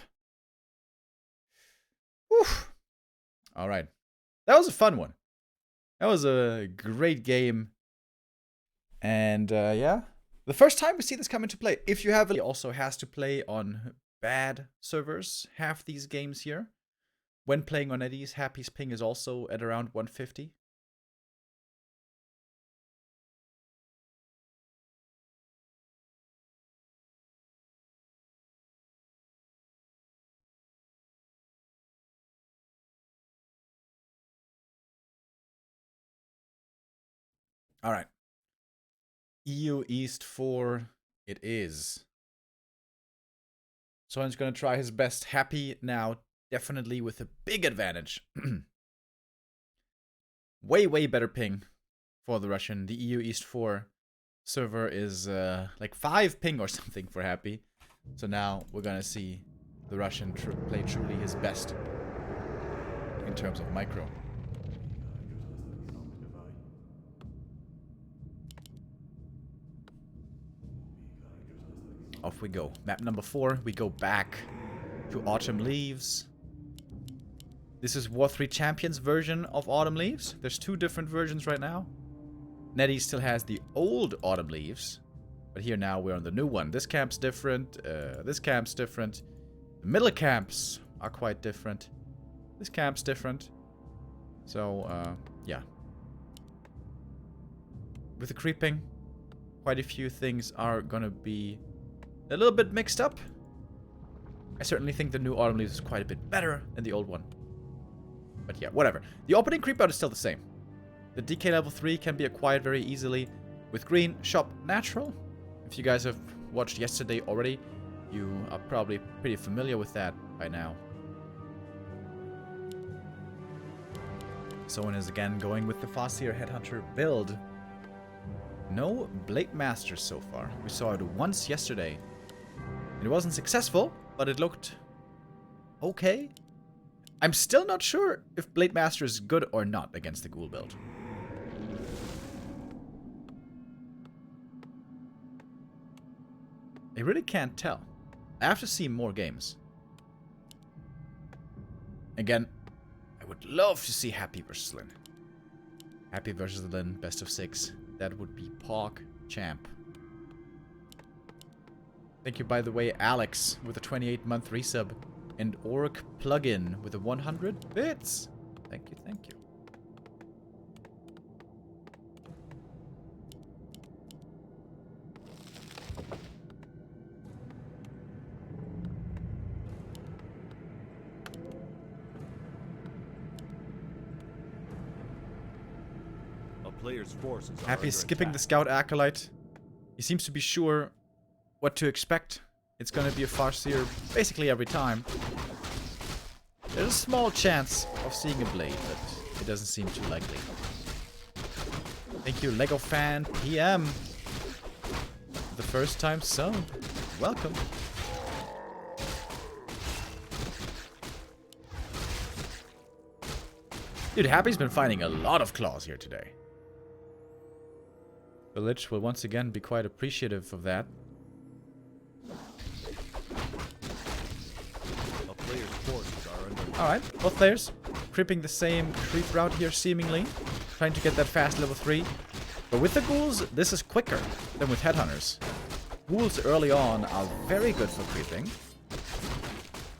Whew. Alright. That was a fun one. That was a great game. And yeah. The first time we see this come into play. If you have it, also has to play on bad servers. Half these games here. When playing on Eddie's, Happy's ping is also at around 150. Alright. EU East 4 it is. Soin's gonna try his best. Happy now, definitely with a big advantage. way better ping for the Russian. The EU East 4 server is like 5 ping or something for Happy. So now we're gonna see the Russian play truly his best in terms of micro. Off we go. Map number 4. We go back to Autumn Leaves. This is War 3 Champions version of Autumn Leaves. There's 2 different versions right now. Nettie still has the old Autumn Leaves. But here now we're on the new one. This camp's different. This camp's different. The middle camps are quite different. This camp's different. So, yeah. With the creeping, quite a few things are gonna be a little bit mixed up. I certainly think the new Autumn Leaves is quite a bit better than the old one. But yeah, whatever. The opening creep out is still the same. The DK level 3 can be acquired very easily with green shop natural. If you guys have watched yesterday already, you are probably pretty familiar with that by now. Soin is again going with the CORSAIR Headhunter build. No Blade Masters so far. We saw it once yesterday. It wasn't successful, but it looked okay. I'm still not sure if Blade Master is good or not against the Ghoul build. I really can't tell. I have to see more games. Again, I would love to see Happy versus Lin. Happy versus Lin, best of 6. That would be Pog Champ. Thank you, by the way, Alex, with a 28-month resub. And Orc Plugin with a 100 bits. Thank you, thank you. player's forces are Happy under skipping the attack. scout acolyte. He seems to be sure what to expect. It's gonna be a Farseer basically every time. There's a small chance of seeing a blade, but it doesn't seem too likely. Thank you, Lego fan PM. The first time sub. Welcome. Dude, Happy's been finding a lot of claws here today. The Lich will once again be quite appreciative of that. A player's forces are under attack. Alright, both players creeping the same creep route here seemingly. Trying to get that fast level 3. But with the ghouls, this is quicker than with headhunters. Ghouls early on are very good for creeping.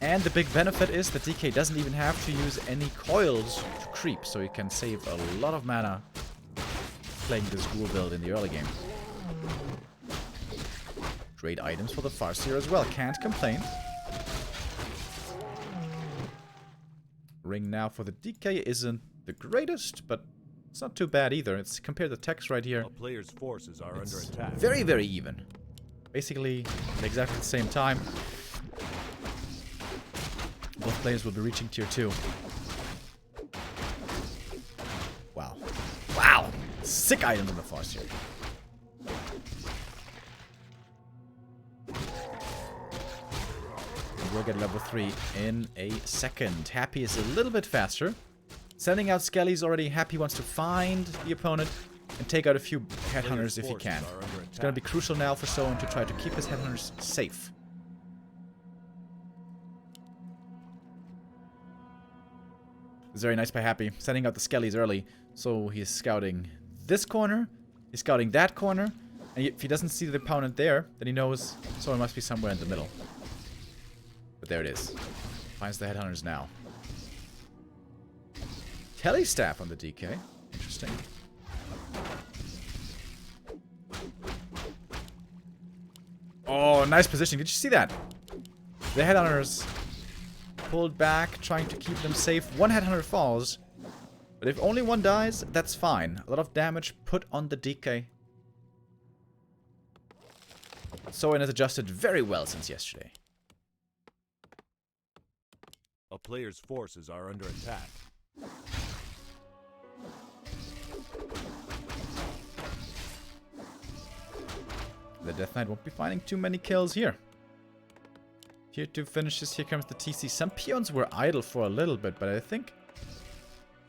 And the big benefit is that DK doesn't even have to use any coils to creep, so you can save a lot of mana playing this ghoul build in the early game. Great items for the Farseer as well, can't complain. Ring now for the DK isn't the greatest, but it's not too bad either. It's compared to text right here. A player's forces are under attack. Very, very even. Basically, at exactly the same time. Both players will be reaching tier 2. Wow. Wow! Sick items in the Farseer. We'll get level 3 in a second. Happy is a little bit faster. Sending out Skellies already. Happy wants to find the opponent and take out a few headhunters if he can. It's going to be crucial now for Soin to try to keep his headhunters safe. It's very nice by Happy. Sending out the Skellies early. So he's scouting this corner. He's scouting that corner. And if he doesn't see the opponent there, then he knows Soin must be somewhere in the middle. But there it is. Finds the headhunters now. Telestaff on the DK. Interesting. Oh, nice position. Did you see that? The headhunters pulled back, trying to keep them safe. One headhunter falls. But if only one dies, that's fine. A lot of damage put on the DK. Soin has adjusted very well since yesterday. A player's forces are under attack. The Death Knight won't be finding too many kills here. Tier 2 finishes. Here comes the TC. Some peons were idle for a little bit, but I think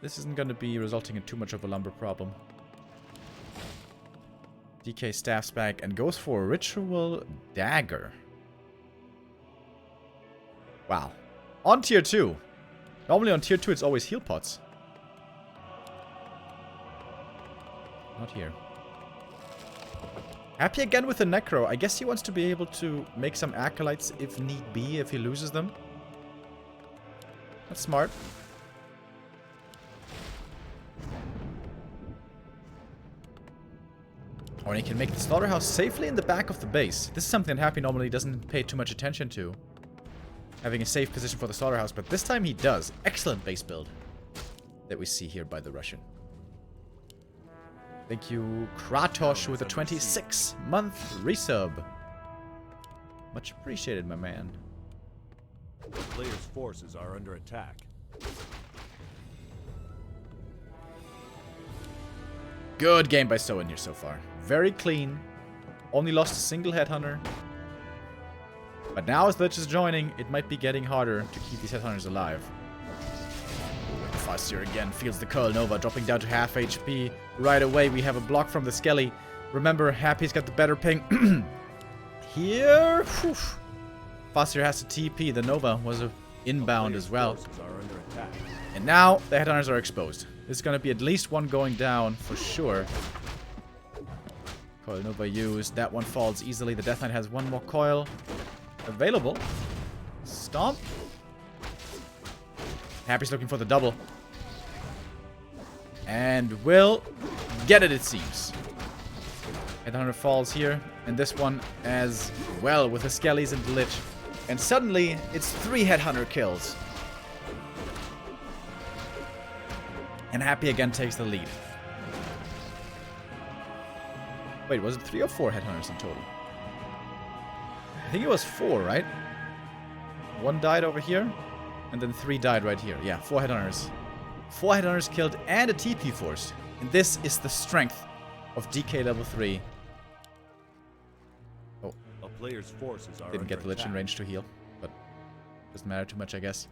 this isn't going to be resulting in too much of a lumber problem. DK staffs back and goes for a Ritual Dagger. Wow. On tier 2. Normally on tier 2 it's always heal pots. Not here. Happy again with the Necro. I guess he wants to be able to make some acolytes if need be, if he loses them. That's smart. Or he can make the slaughterhouse safely in the back of the base. This is something that Happy normally doesn't pay too much attention to. Having a safe position for the slaughterhouse, but this time he does. Excellent base build that we see here by the Russian. Thank you, Kratosh, with a 26-month resub. Much appreciated, my man. The player's forces are under attack. Good game by Soin here so far. Very clean. Only lost a single headhunter. But now as the Lich is joining, it might be getting harder to keep these headhunters alive. Farseer again feels the Curl Nova, dropping down to half HP. Right away, we have a block from the Skelly. Remember, Happy's got the better ping. Here, whew. Farseer has to TP. The Nova was inbound as well. And now, the headhunters are exposed. There's going to be at least one going down, for sure. Coil Nova used. That one falls easily. The Death Knight has one more coil available. Stomp. Happy's looking for the double. And will get it, it seems. Headhunter falls here. And this one as well with the Skellies and the Lich. And suddenly, it's 3 Headhunter kills. And Happy again takes the lead. Wait, was it 3 or 4 headhunters in total? I think it was 4, right? 1 died over here, and then 3 died right here. Yeah, 4 headhunters. 4 headhunters killed and a TP forced. And this is the strength of DK level 3. Oh. A player's forces are Didn't get the Lich in attack. range to heal, but doesn't matter too much, I guess.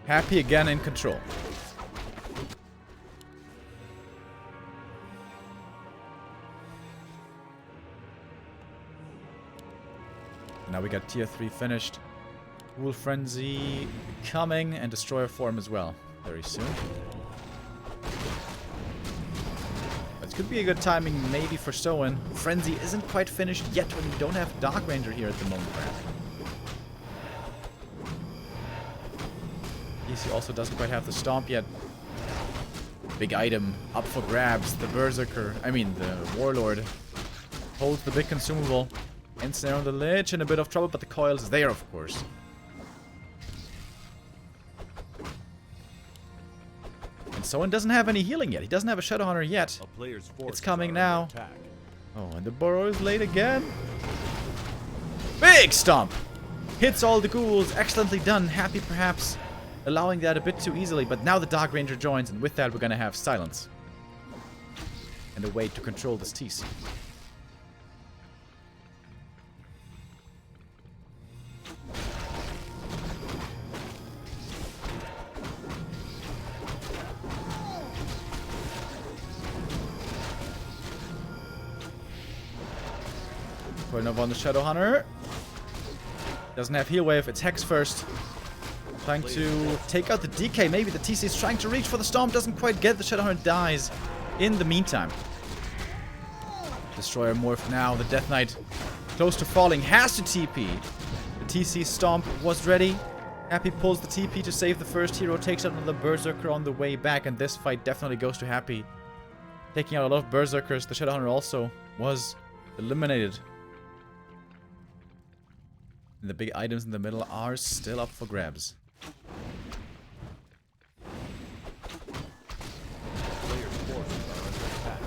Happy again in control. Now we got tier 3 finished. Ghoul Frenzy coming, and Destroyer form as well very soon. This could be a good timing maybe for Soin. Frenzy isn't quite finished yet when we don't have Dark Ranger here at the moment, perhaps. He also doesn't quite have the Stomp yet. Big item up for grabs. The Berserker, the Warlord holds the big consumable. Ensnare on the Lich, in a bit of trouble, but the coil is there, of course. And Soin doesn't have any healing yet. He doesn't have a Shadowhunter yet. A player's It's coming forces are now. under attack. Oh, and the burrow is late again. Big stomp! Hits all the ghouls. Excellently done. Happy, perhaps, allowing that a bit too easily. But now the Dark Ranger joins, and with that we're gonna have silence. And a way to control this TC. Pulling up on the Shadowhunter. Doesn't have heal wave. It's Hex first. Trying to take out the DK. Maybe the TC is trying to reach for the Stomp. Doesn't quite get. The Shadowhunter dies in the meantime. Destroyer morph now. The Death Knight close to falling. Has to TP. The TC Stomp was ready. Happy pulls the TP to save the first hero. Takes out another Berserker on the way back. And this fight definitely goes to Happy. Taking out a lot of Berserkers. The Shadowhunter also was eliminated. And the big items in the middle are still up for grabs. Player's forces are under attack.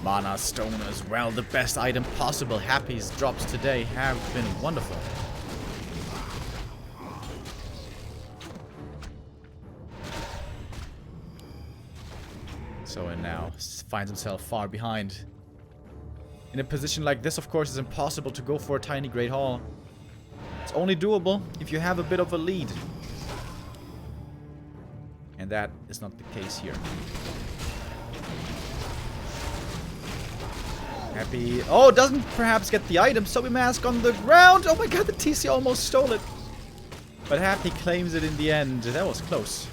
Mana Stone as well, the best item possible. Happy's drops today have been wonderful. Soin now finds himself far behind. In a position like this, of course, it's impossible to go for a tiny Great Hall. It's only doable if you have a bit of a lead. And that is not the case here. Happy. Oh, doesn't perhaps get the item. Sobi Mask on the ground. Oh my god, the TC almost stole it. But Happy claims it in the end. That was close.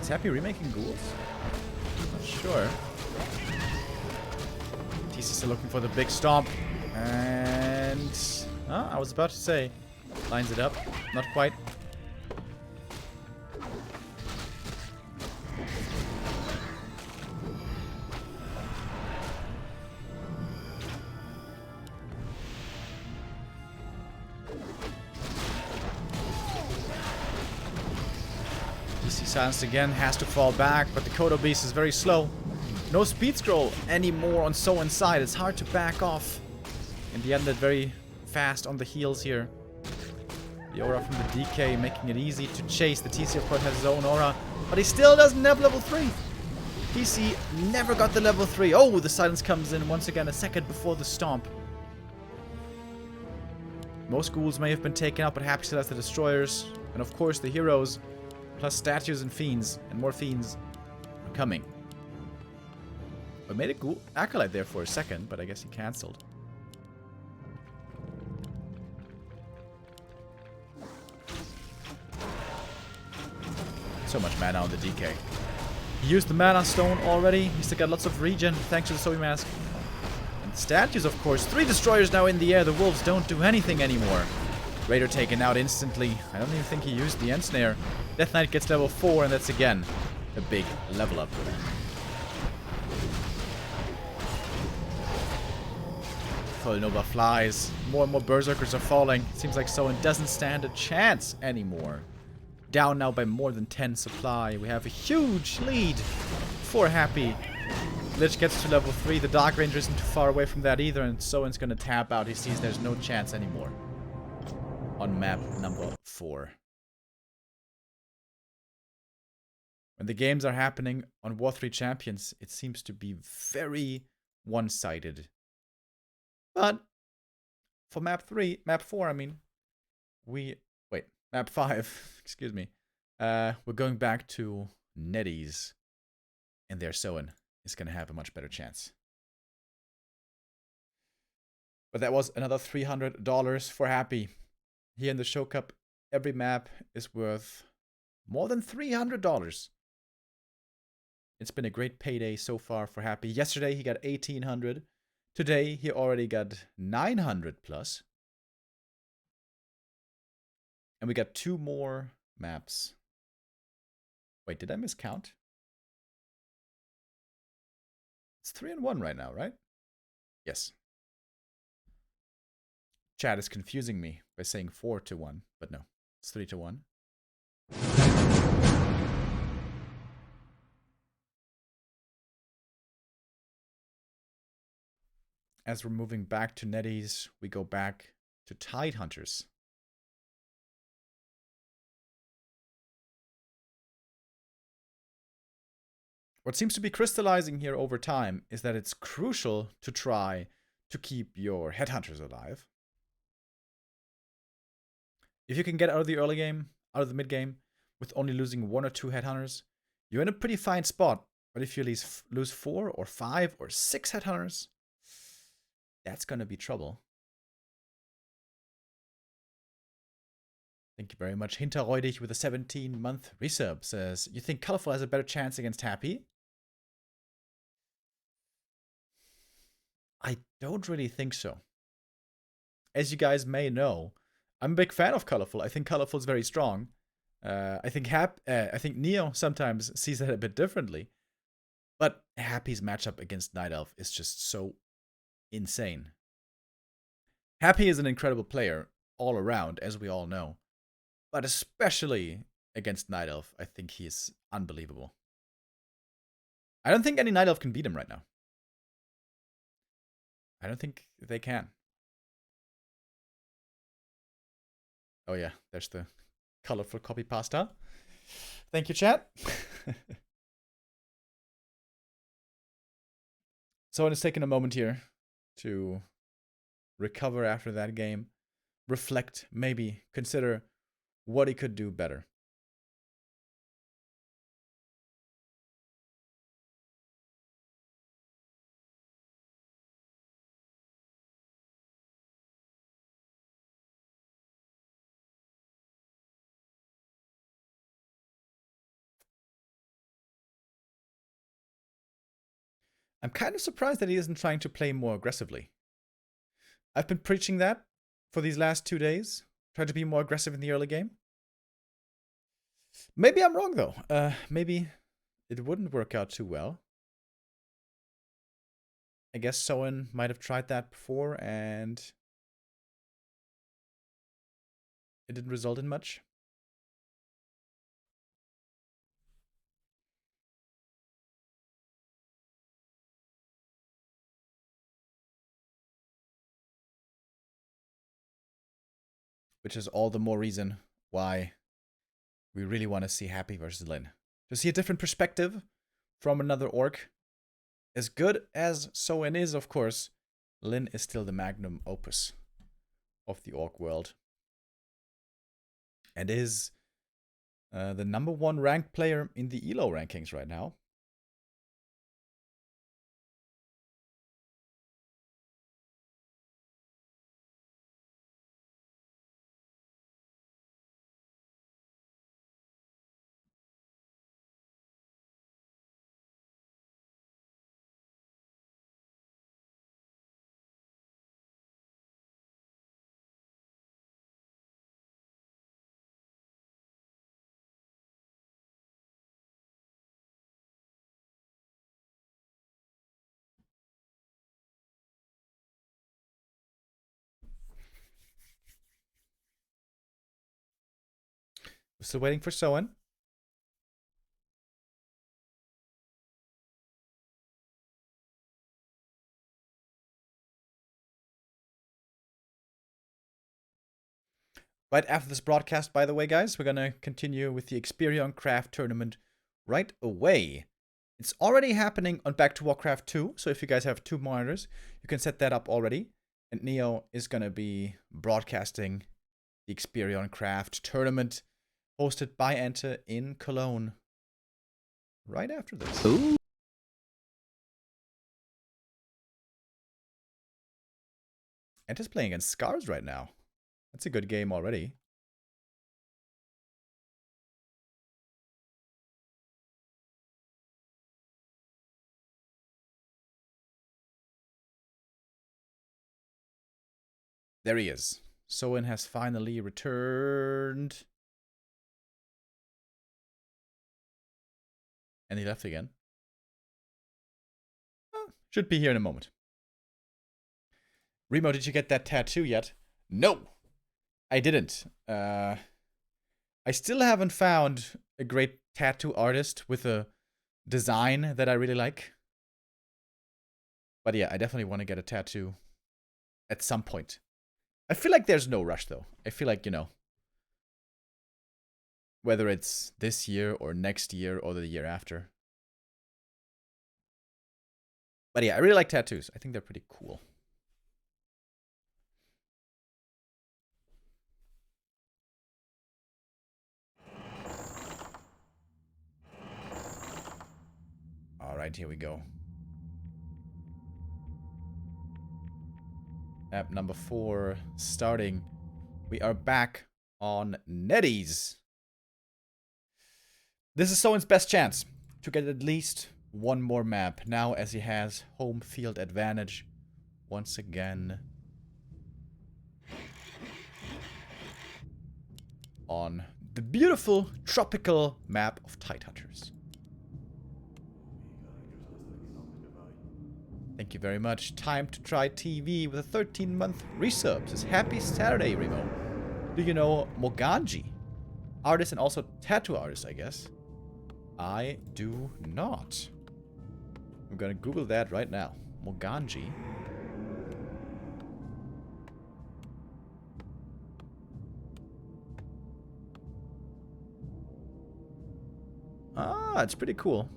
Is Happy remaking ghouls? Not sure. TC still looking for the big stomp. And... oh, I was about to say. Lines it up. Not quite. Silenced again, has to fall back, but the Kodo Beast is very slow. No speed scroll anymore on Soin's side. It's hard to back off. In the end, they're very fast on the heels here. The aura from the DK making it easy to chase. The TC, of course, has his own aura, but he still doesn't have level 3. TC never got the level 3. Oh, the silence comes in once again a second before the stomp. Most ghouls may have been taken out, but Happy still has the destroyers. And of course, the heroes. Plus statues and fiends, and more fiends are coming. I made a ghoul acolyte there for a second, but I guess he cancelled. So much mana on the DK. He used the mana stone already. He's still got lots of regen thanks to the Sobi Mask. And the statues, of course. 3 destroyers now in the air. The wolves don't do anything anymore. Raider taken out instantly. I don't even think he used the Ensnare. Death Knight gets level 4, and that's again a big level up. Full Nova flies. More and more Berserkers are falling. Seems like Soin doesn't stand a chance anymore. Down now by more than 10 supply. We have a huge lead for Happy. Lich gets to level 3. The Dark Ranger isn't too far away from that either, and Soin's gonna tap out. He sees there's no chance anymore. On map number 4. When the games are happening on War 3 Champions, it seems to be very one-sided. But for map 4, I mean, map 5, excuse me. We're going back to Netties, and their Soin is going to have a much better chance. But that was another $300 for Happy. Here in the Show Cup, every map is worth more than $300. It's been a great payday so far for Happy. Yesterday he got 1,800. Today he already got 900 plus. And we got 2 more maps. Wait, did I miscount? It's 3-1 right now, right? Yes. Chat is confusing me by saying 4-1, but no, it's 3-1. As we're moving back to Netties, we go back to Tidehunters. What seems to be crystallizing here over time is that it's crucial to try to keep your headhunters alive. If you can get out of the early game, out of the mid game, with only losing 1 or 2 headhunters, you're in a pretty fine spot. But if you lose 4 or 5 or 6 headhunters, that's going to be trouble. Thank you very much. Hinterreudig with a 17-month resub says, you think Colorful has a better chance against Happy? I don't really think so. As you guys may know, I'm a big fan of Colorful. I think Colorful is very strong. I think Neo sometimes sees that a bit differently. But Happy's matchup against Night Elf is just so insane. Happy is an incredible player all around, as we all know. But especially against Night Elf, I think he is unbelievable. I don't think any Night Elf can beat him right now. I don't think they can. Oh yeah, there's the colorful copy pasta. Thank you, chat. So it's taking a moment here to recover after that game, reflect, maybe consider what he could do better. I'm kind of surprised that he isn't trying to play more aggressively. I've been preaching that for these last 2 days. Try to be more aggressive in the early game. Maybe I'm wrong, though. Maybe it wouldn't work out too well. I guess Soin might have tried that before, and it didn't result in much. Which is all the more reason why we really want to see Happy versus Lin. To see a different perspective from another orc. As good as Soin is, of course, Lin is still the magnum opus of the orc world. And is the #1 ranked player in the ELO rankings right now. We're still waiting for Soin. Right after this broadcast, by the way, guys, we're gonna continue with the Experion Craft tournament right away. It's already happening on Back to Warcraft 2, so if you guys have 2 monitors, you can set that up already. And Neo is gonna be broadcasting the Experion Craft tournament hosted by Ente in Cologne right after this. Ooh. Ente's playing against Scars right now. That's a good game already. There he is. Soin has finally returned. And he left again. Should be here in a moment. Remo, did you get that tattoo yet? No! I didn't. I still haven't found a great tattoo artist with a design that I really like. But yeah, I definitely want to get a tattoo at some point. I feel like there's no rush, though. I feel like, you know, whether it's this year or next year or the year after. But yeah, I really like tattoos. I think they're pretty cool. Alright, here we go. Map number 4 starting. We are back on Netties. This is Soin's best chance to get at least one more map now, as he has home field advantage once again on the beautiful tropical map of Tidehunters. Thank you very much. Time to try TV with a 13-month resub. Says happy Saturday, Remo. Do you know Moganji? Artist and also tattoo artist, I guess. I do not. I'm gonna Google that right now. Moganji. Ah, it's pretty cool.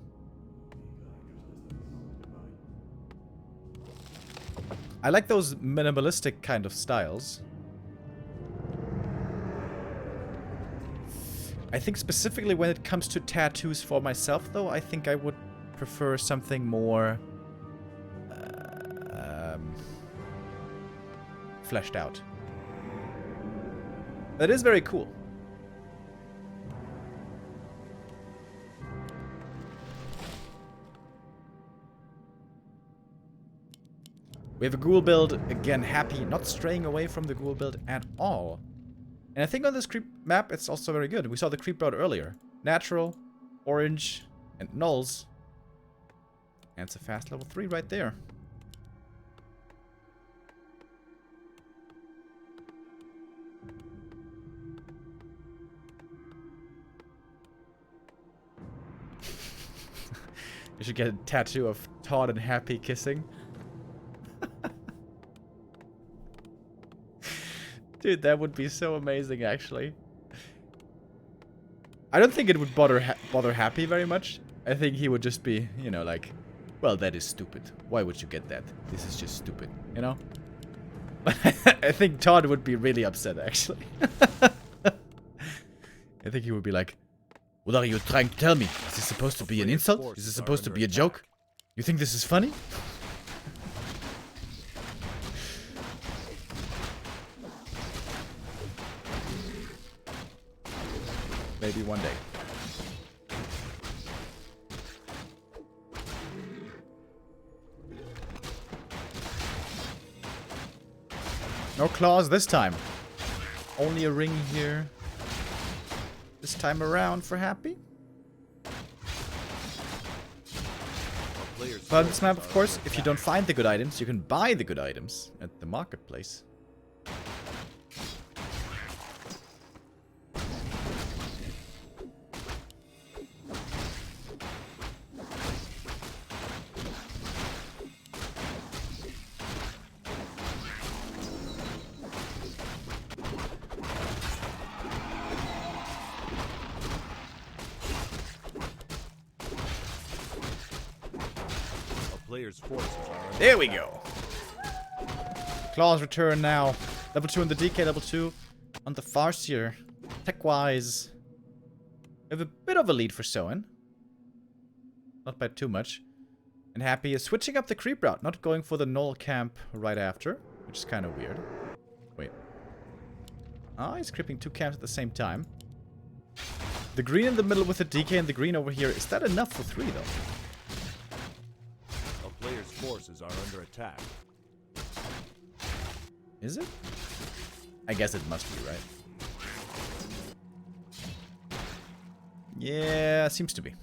I like those minimalistic kind of styles. I think specifically when it comes to tattoos for myself, though, I think I would prefer something more fleshed out. That is very cool. We have a ghoul build, again, happy, not straying away from the ghoul build at all. And I think on this creep map, it's also very good. We saw the creep build earlier. Natural, orange, and nulls. And it's a fast level 3 right there. You should get a tattoo of Todd and Happy kissing. Dude, that would be so amazing, actually. I don't think it would bother Happy very much. I think he would just be, you know, like, well, that is stupid. Why would you get that? This is just stupid, you know? But I think Todd would be really upset, actually. I think he would be like, what are you trying to tell me? Is this supposed to be an insult? Is this supposed to be a joke? You think this is funny? Maybe one day. No claws this time. Only a ring here. This time around for Happy. But on this map, of course, if you don't find the good items, you can buy the good items at the marketplace. player's forces are under There we go. Claws return now. Level 2 on the DK, level 2 on the Farseer. Tech-wise, we have a bit of a lead for Soin. Not by too much. And Happy is switching up the creep route, not going for the null camp right after, which is kind of weird. Wait. Ah, he's creeping 2 camps at the same time. The green in the middle with the DK and the green over here, is that enough for 3 though? A player's forces are under attack. Is it? I guess it must be, right? Yeah, seems to be.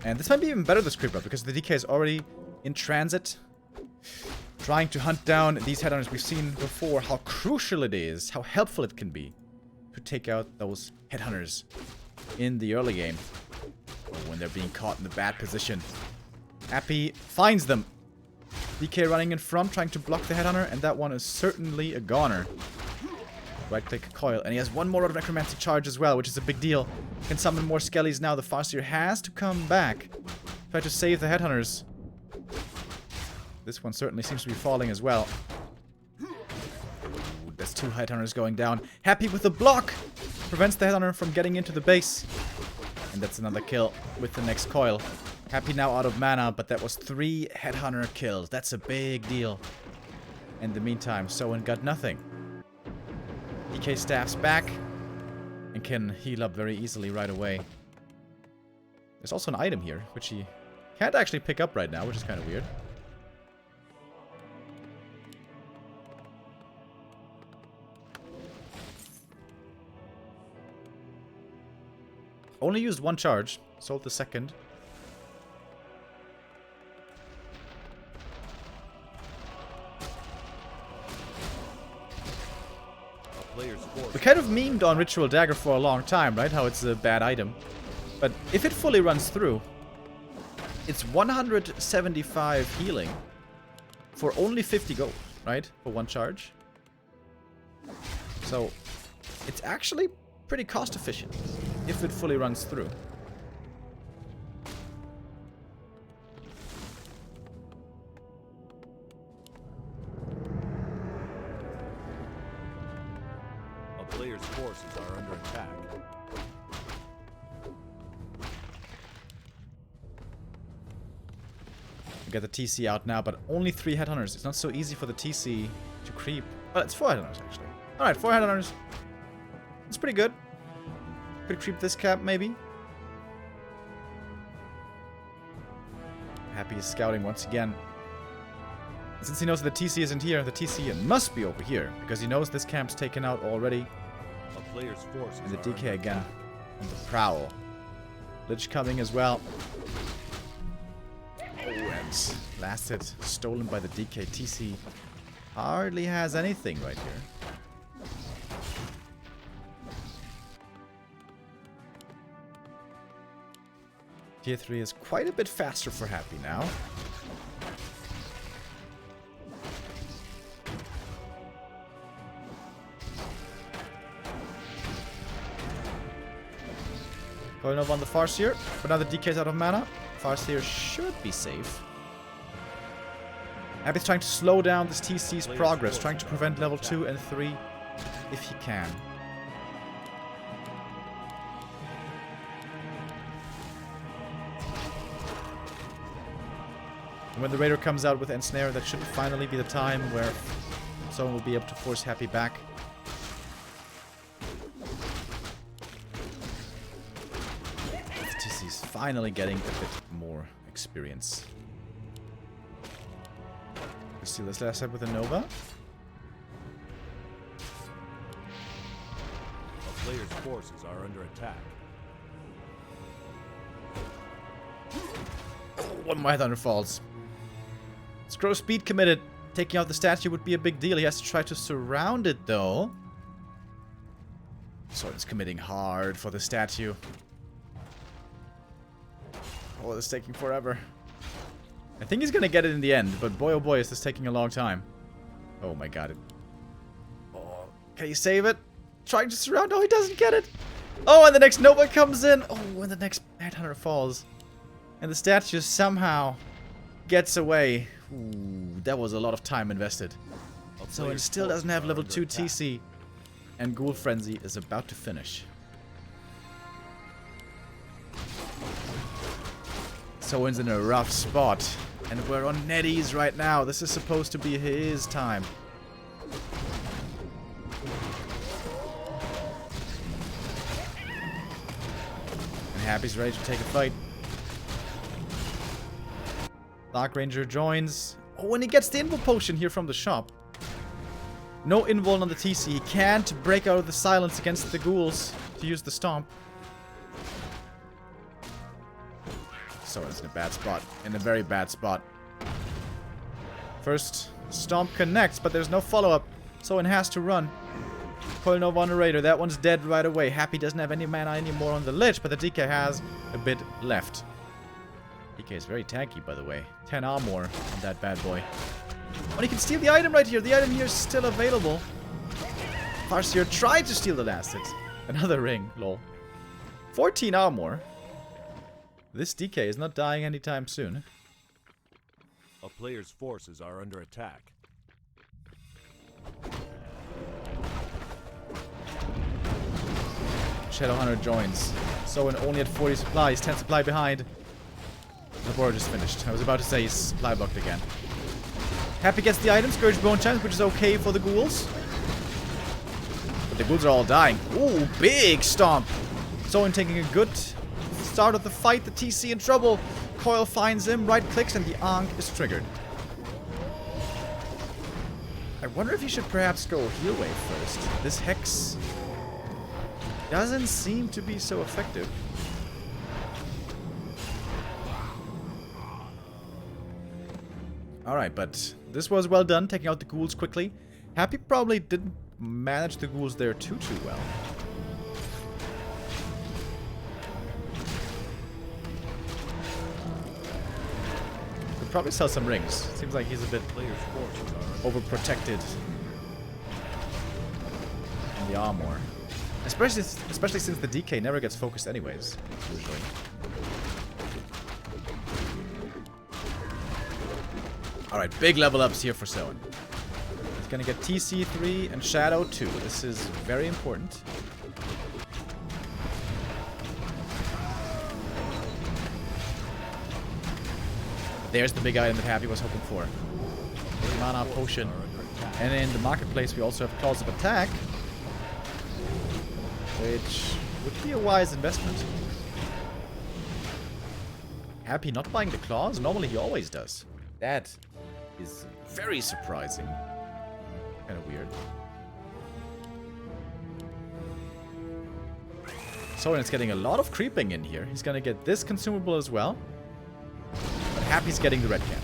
And this might be even better, this creep route, because the DK is already in transit. Trying to hunt down these headhunters. We've seen before how crucial it is, how helpful it can be to take out those headhunters in the early game. Or when they're being caught in the bad position. Happy finds them. DK running in front, trying to block the headhunter, and that one is certainly a goner. Right-click coil, and he has one more out of necromancy charge as well, which is a big deal. Can summon more skellies now. The Farseer has to come back. Try to save the headhunters. This one certainly seems to be falling as well. Ooh, there's 2 headhunters going down. Happy with the block! Prevents the headhunter from getting into the base. And that's another kill with the next coil. Happy now out of mana, but that was 3 headhunter kills. That's a big deal. In the meantime, Soin got nothing. DK staffs back and can heal up very easily right away. There's also an item here, which he can't actually pick up right now, which is kind of weird. Only used 1 charge, sold the second. We kind of memed on Ritual Dagger for a long time, right? How it's a bad item. But if it fully runs through, it's 175 healing for only 50 gold, right? For 1 charge. So, it's actually pretty cost efficient if it fully runs through. Player's forces are under attack. We got the TC out now, but only 3 headhunters. It's not so easy for the TC to creep. Well, it's 4 headhunters, actually. Alright, 4 headhunters. It's pretty good. Could creep this cap, maybe. Happy is scouting once again. Since he knows that the TC isn't here, the TC must be over here, because he knows this camp's taken out already. A player's forces And the are DK under again attack. on the prowl. Lich coming as well. Oh, and last hit stolen by the DK. TC hardly has anything right here. Tier 3 is quite a bit faster for Happy now. Going over on the Farseer, but now the DK's out of mana. Farseer should be safe. Happy's trying to slow down this TC's progress, trying to prevent level 2 and 3 if he can. And when the Raider comes out with Ensnare, that should finally be the time where someone will be able to force Happy back. TC's finally getting a bit more experience. We see this last step with a Nova. A player's forces are under attack. One more Thunder falls. Scroll speed committed. Taking out the statue would be a big deal. He has to try to surround it though. Soin is committing hard for the statue. Oh, this is taking forever. I think he's gonna get it in the end, but boy oh boy is this taking a long time. Oh my god. Oh, can he save it? Trying to surround. Oh, he doesn't get it. Oh, and the next Nova comes in. Oh, and the next Headhunter falls. And the statue somehow gets away. Ooh, that was a lot of time invested. So it still doesn't have level 2 TC. And Ghoul Frenzy is about to finish. Soin's in a rough spot. And we're on Nettie's right now. This is supposed to be his time. And Happy's ready to take a fight. Dark Ranger joins. Oh, and he gets the invul potion here from the shop. No invul on the TC. He can't break out of the silence against the ghouls to use the stomp. Soin's in a bad spot. In a very bad spot. First, stomp connects, but there's no follow-up. Soin has to run. Coil Nova on the Raider. That one's dead right away. Happy doesn't have any mana anymore on the Lich, but the DK has a bit left. DK is very tanky, by the way. 10 armor on that bad boy. Oh, he can steal the item right here. The item here is still available. CORSAIR tried to steal the last hit. Another ring, lol. 14 armor. This DK is not dying anytime soon. A player's forces are under attack. Shadowhunter joins. Soin only at 40 supplies, 10 supply behind. The board just finished. I was about to say he's supply blocked again. Happy gets the item, Scourge Bone Chance, which is okay for the ghouls. But the ghouls are all dying. Ooh, big stomp. Soin taking a good start of the fight. The TC in trouble. Coil finds him, right clicks, and the Ankh is triggered. I wonder if he should perhaps go heal wave first. This Hex doesn't seem to be so effective. Alright, but this was well done, taking out the ghouls quickly. Happy probably didn't manage the ghouls there too well. Could probably sell some rings. Seems like he's a bit overprotected in the armor. Especially since the DK never gets focused anyways, usually. Alright, big level ups here for Soin. He's gonna get TC3 and Shadow 2. This is very important. There's the big item that Happy was hoping for. Big mana potion. And in the marketplace we also have Claws of Attack, which would be a wise investment. Happy not buying the claws? Normally he always does. That is very surprising. Kind of weird. Soin is getting a lot of creeping in here. He's gonna get this consumable as well. But Happy's getting the red cap.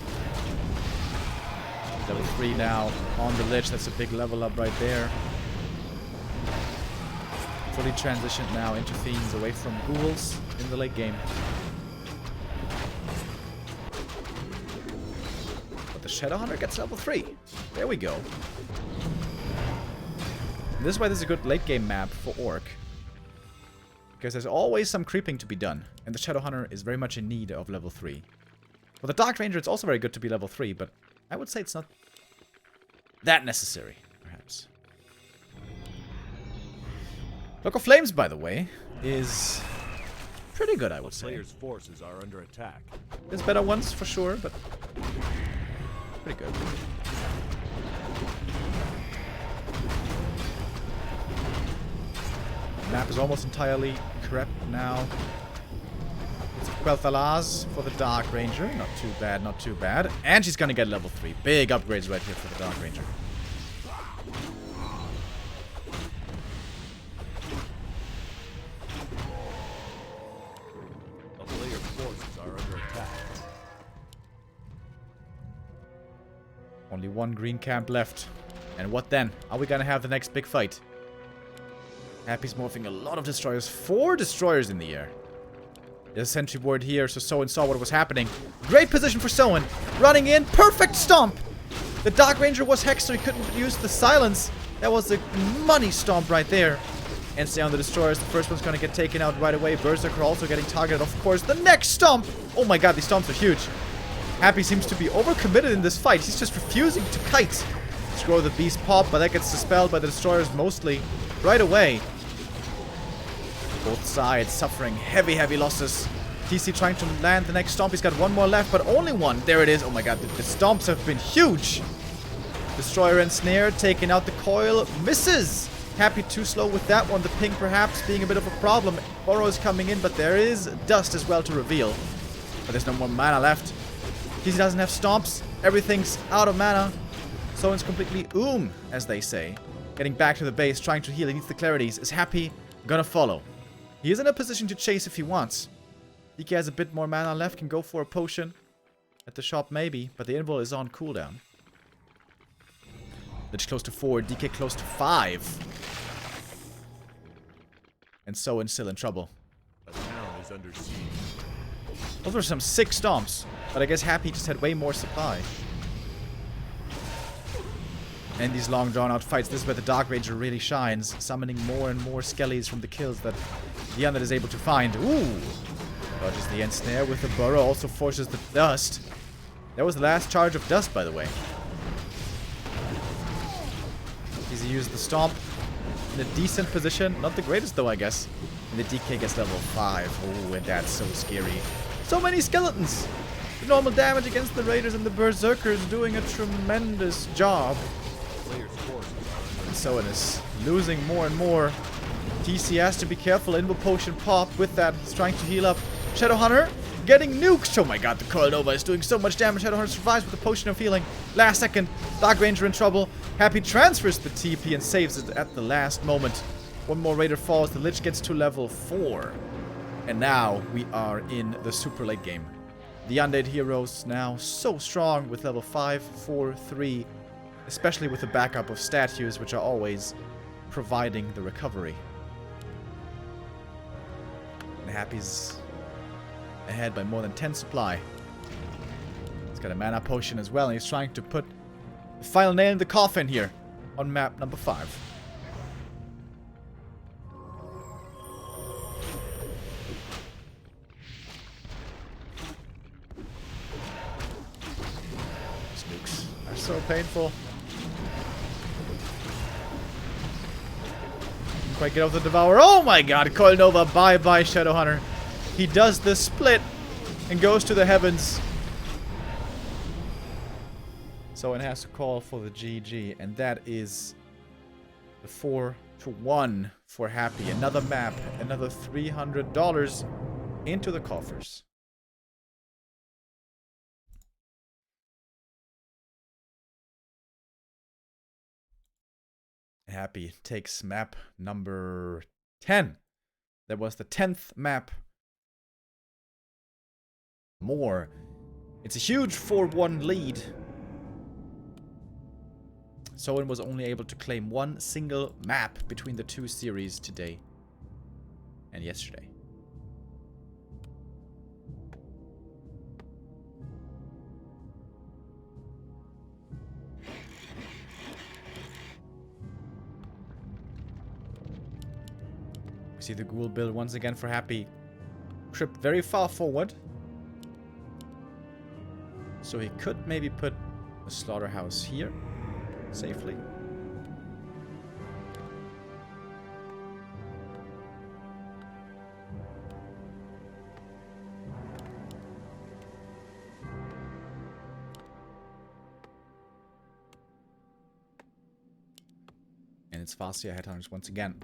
Level 3 now on the Lich. That's a big level up right there. Fully transitioned now into Fiends, away from ghouls in the late game. But the Shadowhunter gets level 3. There we go. And this is why this is a good late game map for Orc. Because there's always some creeping to be done. And the Shadowhunter is very much in need of level 3. For the Dark Ranger, it's also very good to be level 3, but I would say it's not that necessary, perhaps. Look of Flames, by the way, is pretty good, I would say. Players' forces are under attack. There's better ones for sure, but pretty good. The map is almost entirely crept now. It's Quel'Thalas for the Dark Ranger. Not too bad, not too bad. And she's gonna get level 3. Big upgrades right here for the Dark Ranger. Only one green camp left. And what then? Are we gonna have the next big fight? Happy's morphing a lot of destroyers. 4 destroyers in the air. There's a sentry board here, so Soin saw what was happening. Great position for Soin. Running in. Perfect stomp. The Dark Ranger was hexed, so he couldn't use the silence. That was a money stomp right there. and stay on the destroyers. The first one's gonna get taken out right away. Berserker also getting targeted, of course. The next stomp! Oh my god, these stomps are huge. Happy seems to be overcommitted in this fight. He's just refusing to kite. Scroll the beast pop, but that gets dispelled by the destroyers mostly right away. Both sides suffering heavy, heavy losses. TC trying to land the next stomp. He's got one more left, but only one. There it is. Oh my god, the stomps have been huge. Destroyer and Snare taking out the coil. Misses! Happy too slow with that one. The ping perhaps being a bit of a problem. Burrow is coming in, but there is dust as well to reveal. But there's no more mana left. TC doesn't have stomps. Everything's out of mana. Soin's completely as they say. Getting back to the base, trying to heal. He needs the clarities. Is Happy gonna follow? He is in a position to chase if he wants. DK has a bit more mana left, can go for a potion. At the shop maybe, but the invul is on cooldown. Lich close to 4, DK close to 5. And Soin still in trouble. A town is under siege. Those were some sick stomps, but I guess Happy just had way more supply. And these long drawn-out fights, this is where the Dark Ranger really shines, summoning more and more skellies from the kills that the Undead is able to find. Ooh! Dodges the end snare with the burrow, also forces the dust. That was the last charge of dust, by the way. Easy use the stomp in a decent position. Not the greatest, though, I guess. And the DK gets level 5. Oh, and that's so scary. So many skeletons! The normal damage against the Raiders and the Berserkers doing a tremendous job. And Soin is losing more and more. TC has to be careful. Invul potion pop. With that, he's trying to heal up. Shadowhunter getting nuked. Oh my god, the Coil Nova is doing so much damage. Shadowhunter survives with the potion of healing. Last second, Dark Ranger in trouble. Happy transfers the TP and saves it at the last moment. One more Raider falls. The Lich gets to level 4. And now we are in the super late game. The Undead heroes now so strong with level 5, 4, 3. Especially with the backup of statues, which are always providing the recovery. And Happy's ahead by more than 10 supply. He's got a mana potion as well, and he's trying to put the final nail in the coffin here on map number 5. These nukes are so painful. Quite get off the Devourer. Oh my god, Coil Nova, bye-bye Shadowhunter. He does the split and goes to the heavens. Soin has to call for the GG, and that is the 4-1 for Happy. Another map, another $300 into the coffers. Happy takes map number 10. That was the 10th map. More. It's a huge 4-1 lead. Soin was only able to claim one single map between the two series today and yesterday. See the ghoul build once again for Happy. Tripped very far forward. So he could maybe put a slaughterhouse here safely. And it's Farseer Headhunters once again.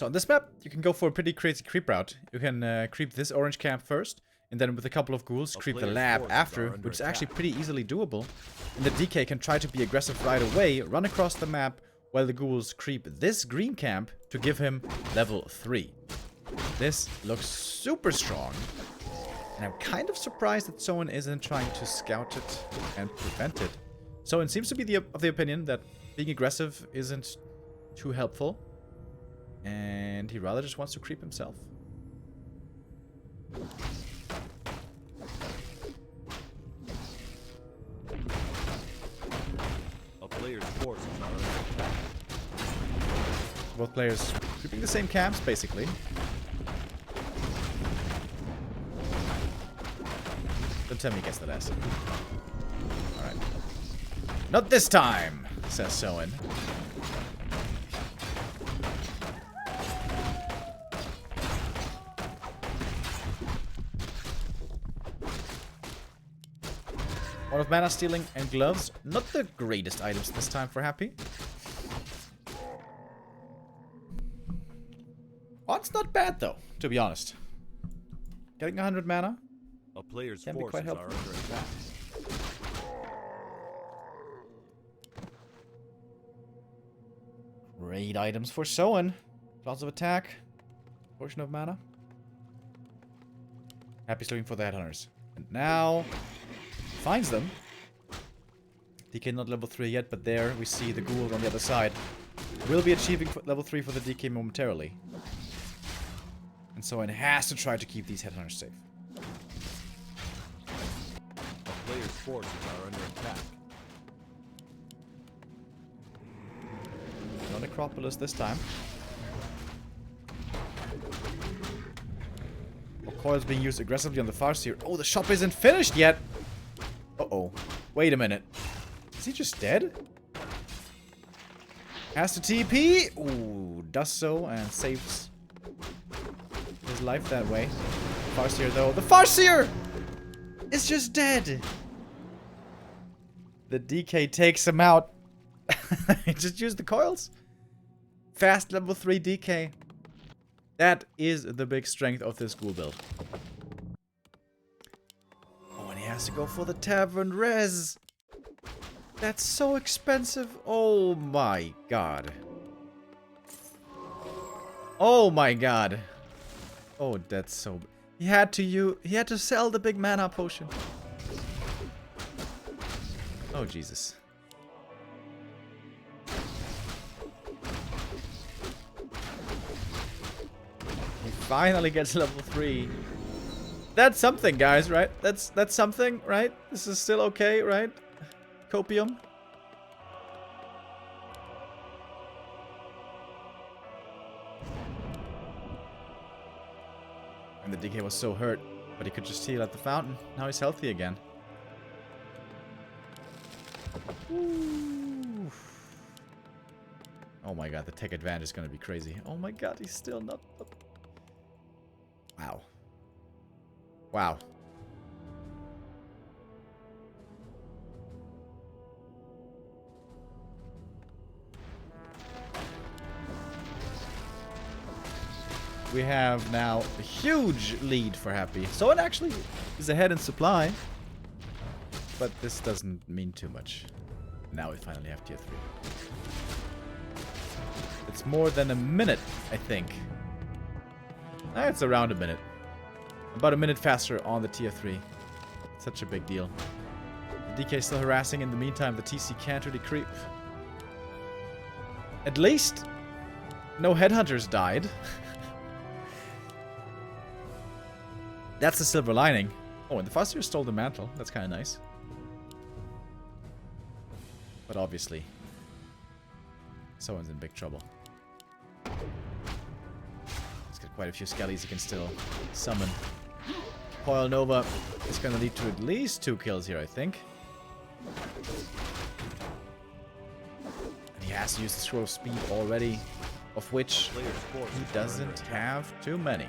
So on this map, you can go for a pretty crazy creep route. You can creep this orange camp first, and then with a couple of ghouls, creep the lab after, which is actually pretty easily doable. And the DK can try to be aggressive right away, run across the map, while the ghouls creep this green camp to give him level 3. This looks super strong. And I'm kind of surprised that Soin isn't trying to scout it and prevent it. Soin seems to be of the opinion that being aggressive isn't too helpful. And he rather just wants to creep himself. A player's forces are under attack. Both players creeping the same camps, basically. Don't tell me he gets the last. Alright. Not this time, says Soin. One of mana stealing and gloves. Not the greatest items this time for Happy. Oh, it's not bad though, to be honest. Getting 100 mana. A player's Can be quite forces are helpful. under attack. Great items for Soin. Lots of attack. Portion of mana. Happy's looking for the headhunters. And now finds them. DK not level 3 yet, but there we see the ghoul on the other side. Will be achieving level 3 for the DK momentarily. And Soin has to try to keep these headhunters safe. A player's forces are under attack. No necropolis this time. Coil's being used aggressively on the Farseer. Oh, the shop isn't finished yet! Uh-oh. Wait a minute. Is he just dead? Has to TP! Ooh, does so and saves his life that way. Farseer, though. The Farseer is just dead! The DK takes him out. He just used the coils. Fast level 3 DK. That is the big strength of this ghoul build. Oh, and he has to go for the tavern res. That's so expensive. Oh my god. Oh my god. Oh, that's so... He had to sell the big mana potion. Oh, Jesus. Finally gets level 3. That's something, guys, right? That's something, right? This is still okay, right? Copium. And the DK was so hurt, but he could just heal at the fountain. Now he's healthy again. Ooh. Oh my god, the tech advantage is gonna be crazy. Oh my god, he's still not... Wow. Wow. We have now a huge lead for Happy. So it actually is ahead in supply. But this doesn't mean too much. Now we finally have tier 3. It's more than a minute, I think. It's around a minute. About a minute faster on the tier 3. Such a big deal. The DK still harassing. In the meantime, the TC can't really creep. At least no headhunters died. That's the silver lining. Oh, and the Farseer stole the mantle. That's kind of nice. But obviously, someone's in big trouble. Quite a few skellies he can still summon. Coil Nova is going to lead to at least 2 kills here, I think. And he has to use the Scroll of Speed already, of which he doesn't have too many.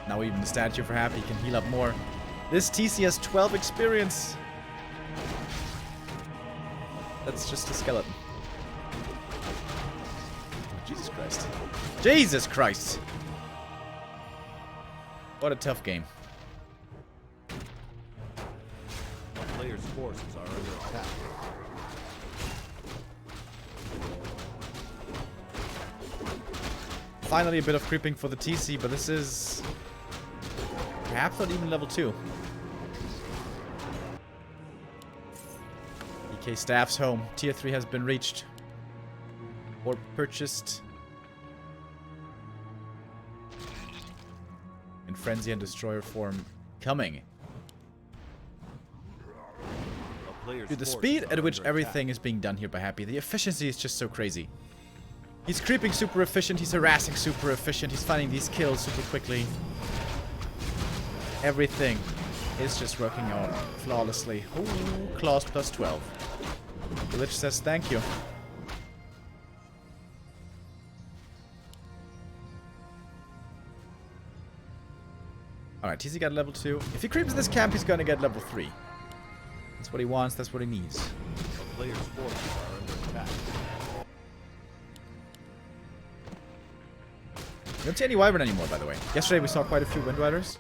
Now even the statue for Happy can heal up more. This TC has 12 experience. That's just a skeleton. Jesus Christ. Jesus Christ! What a tough game. A player's forces are under attack. Finally a bit of creeping for the TC, but this is perhaps not even level 2. EK staff's home. Tier 3 has been reached. Or purchased. In Frenzy and Destroyer form coming. Dude, the speed at which everything is being done here by Happy, the efficiency is just so crazy. He's creeping super efficient, he's harassing super efficient, he's finding these kills super quickly. Everything is just working out flawlessly. Ooh, claws plus 12. The Lich says thank you. Alright, TC got level 2. If he creeps this camp, he's gonna get level 3. That's what he wants, that's what he needs. A player's forces are under attack. We don't see any Wyvern anymore, by the way. Yesterday we saw quite a few Wind Riders.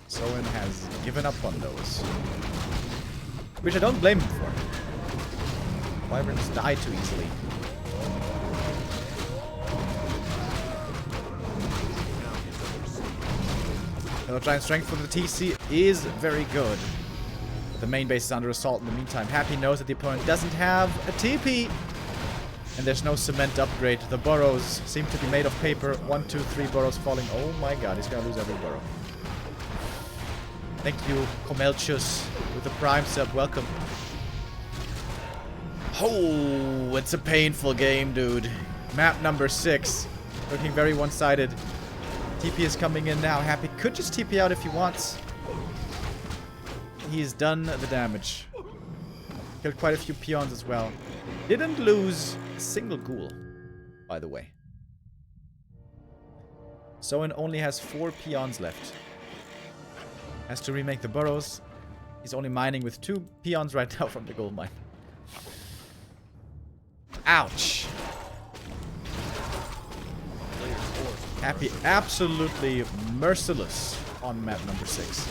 Soin has given up on those. Which I don't blame him for. Wyverns die too easily. Hello, Giant Strength for the TC is very good. The main base is under assault in the meantime. Happy knows that the opponent doesn't have a TP. And there's no cement upgrade. The burrows seem to be made of paper. 1, 2, 3 burrows falling. Oh my god, he's gonna lose every burrow. Thank you, Comelchus, with the Prime sub. Welcome. Oh, it's a painful game, dude. Map number 6. Looking very one-sided. TP is coming in now. Happy could just TP out if he wants. He's done the damage. Killed quite a few peons as well. Didn't lose a single ghoul, by the way. Soin only has 4 peons left. Has to remake the burrows. He's only mining with 2 peons right now from the gold mine. Ouch! Happy absolutely merciless on map number 6.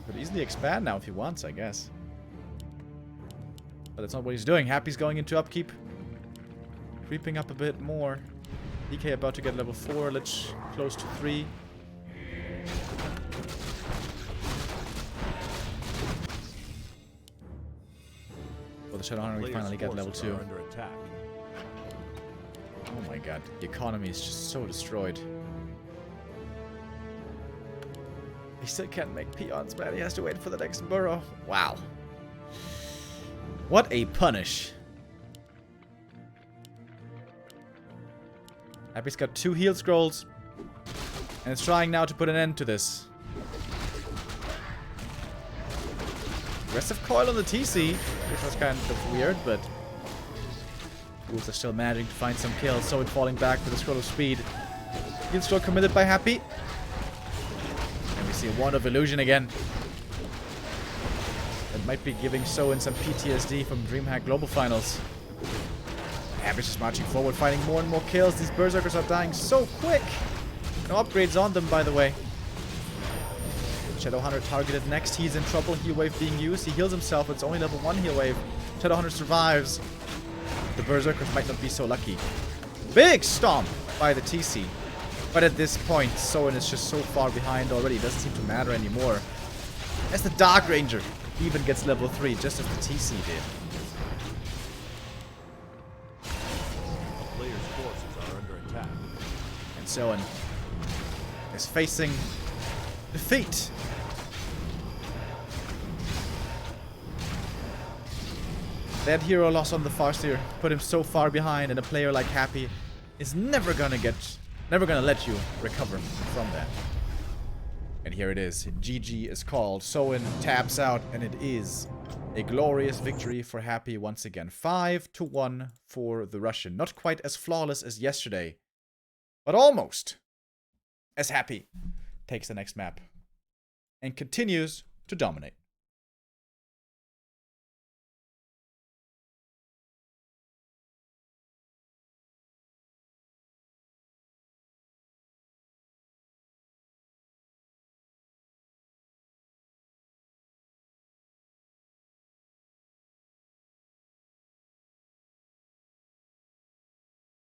Could easily expand now if he wants, I guess. But that's not what he's doing. Happy's going into upkeep. Creeping up a bit more. DK about to get level 4. Lich close to 3. Well, the Shadowhunter we finally get level 2. Under attack. Oh my god, the economy is just so destroyed. He still can't make peons, man. He has to wait for the next burrow. Wow. What a punish. Happy's got 2 heal scrolls. And it's trying now to put an end to this. Aggressive coil on the TC, which was kind of weird, but Ghouls are still managing to find some kills. Soin falling back with a scroll of speed. Heal scroll committed by Happy. And we see a Wand of Illusion again. That might be giving Soin some PTSD from DreamHack Global Finals. Happy's just marching forward, finding more and more kills. These Berserkers are dying so quick. No upgrades on them, by the way. Shadowhunter targeted next. He's in trouble. Heal wave being used. He heals himself. It's only level 1 heal wave. Shadowhunter survives. The Berserkers might not be so lucky. Big stomp by the TC. But at this point, Soin is just so far behind already. It doesn't seem to matter anymore. As the Dark Ranger even gets level 3, just as the TC did. A player's forces are under attack. And Soin is facing defeat. That hero loss on the Farseer put him so far behind, and a player like Happy is never gonna let you recover from that. And here it is. GG is called. Soin taps out, and it is a glorious victory for Happy once again. 5-1 for the Russian. Not quite as flawless as yesterday, but almost as Happy takes the next map and continues to dominate.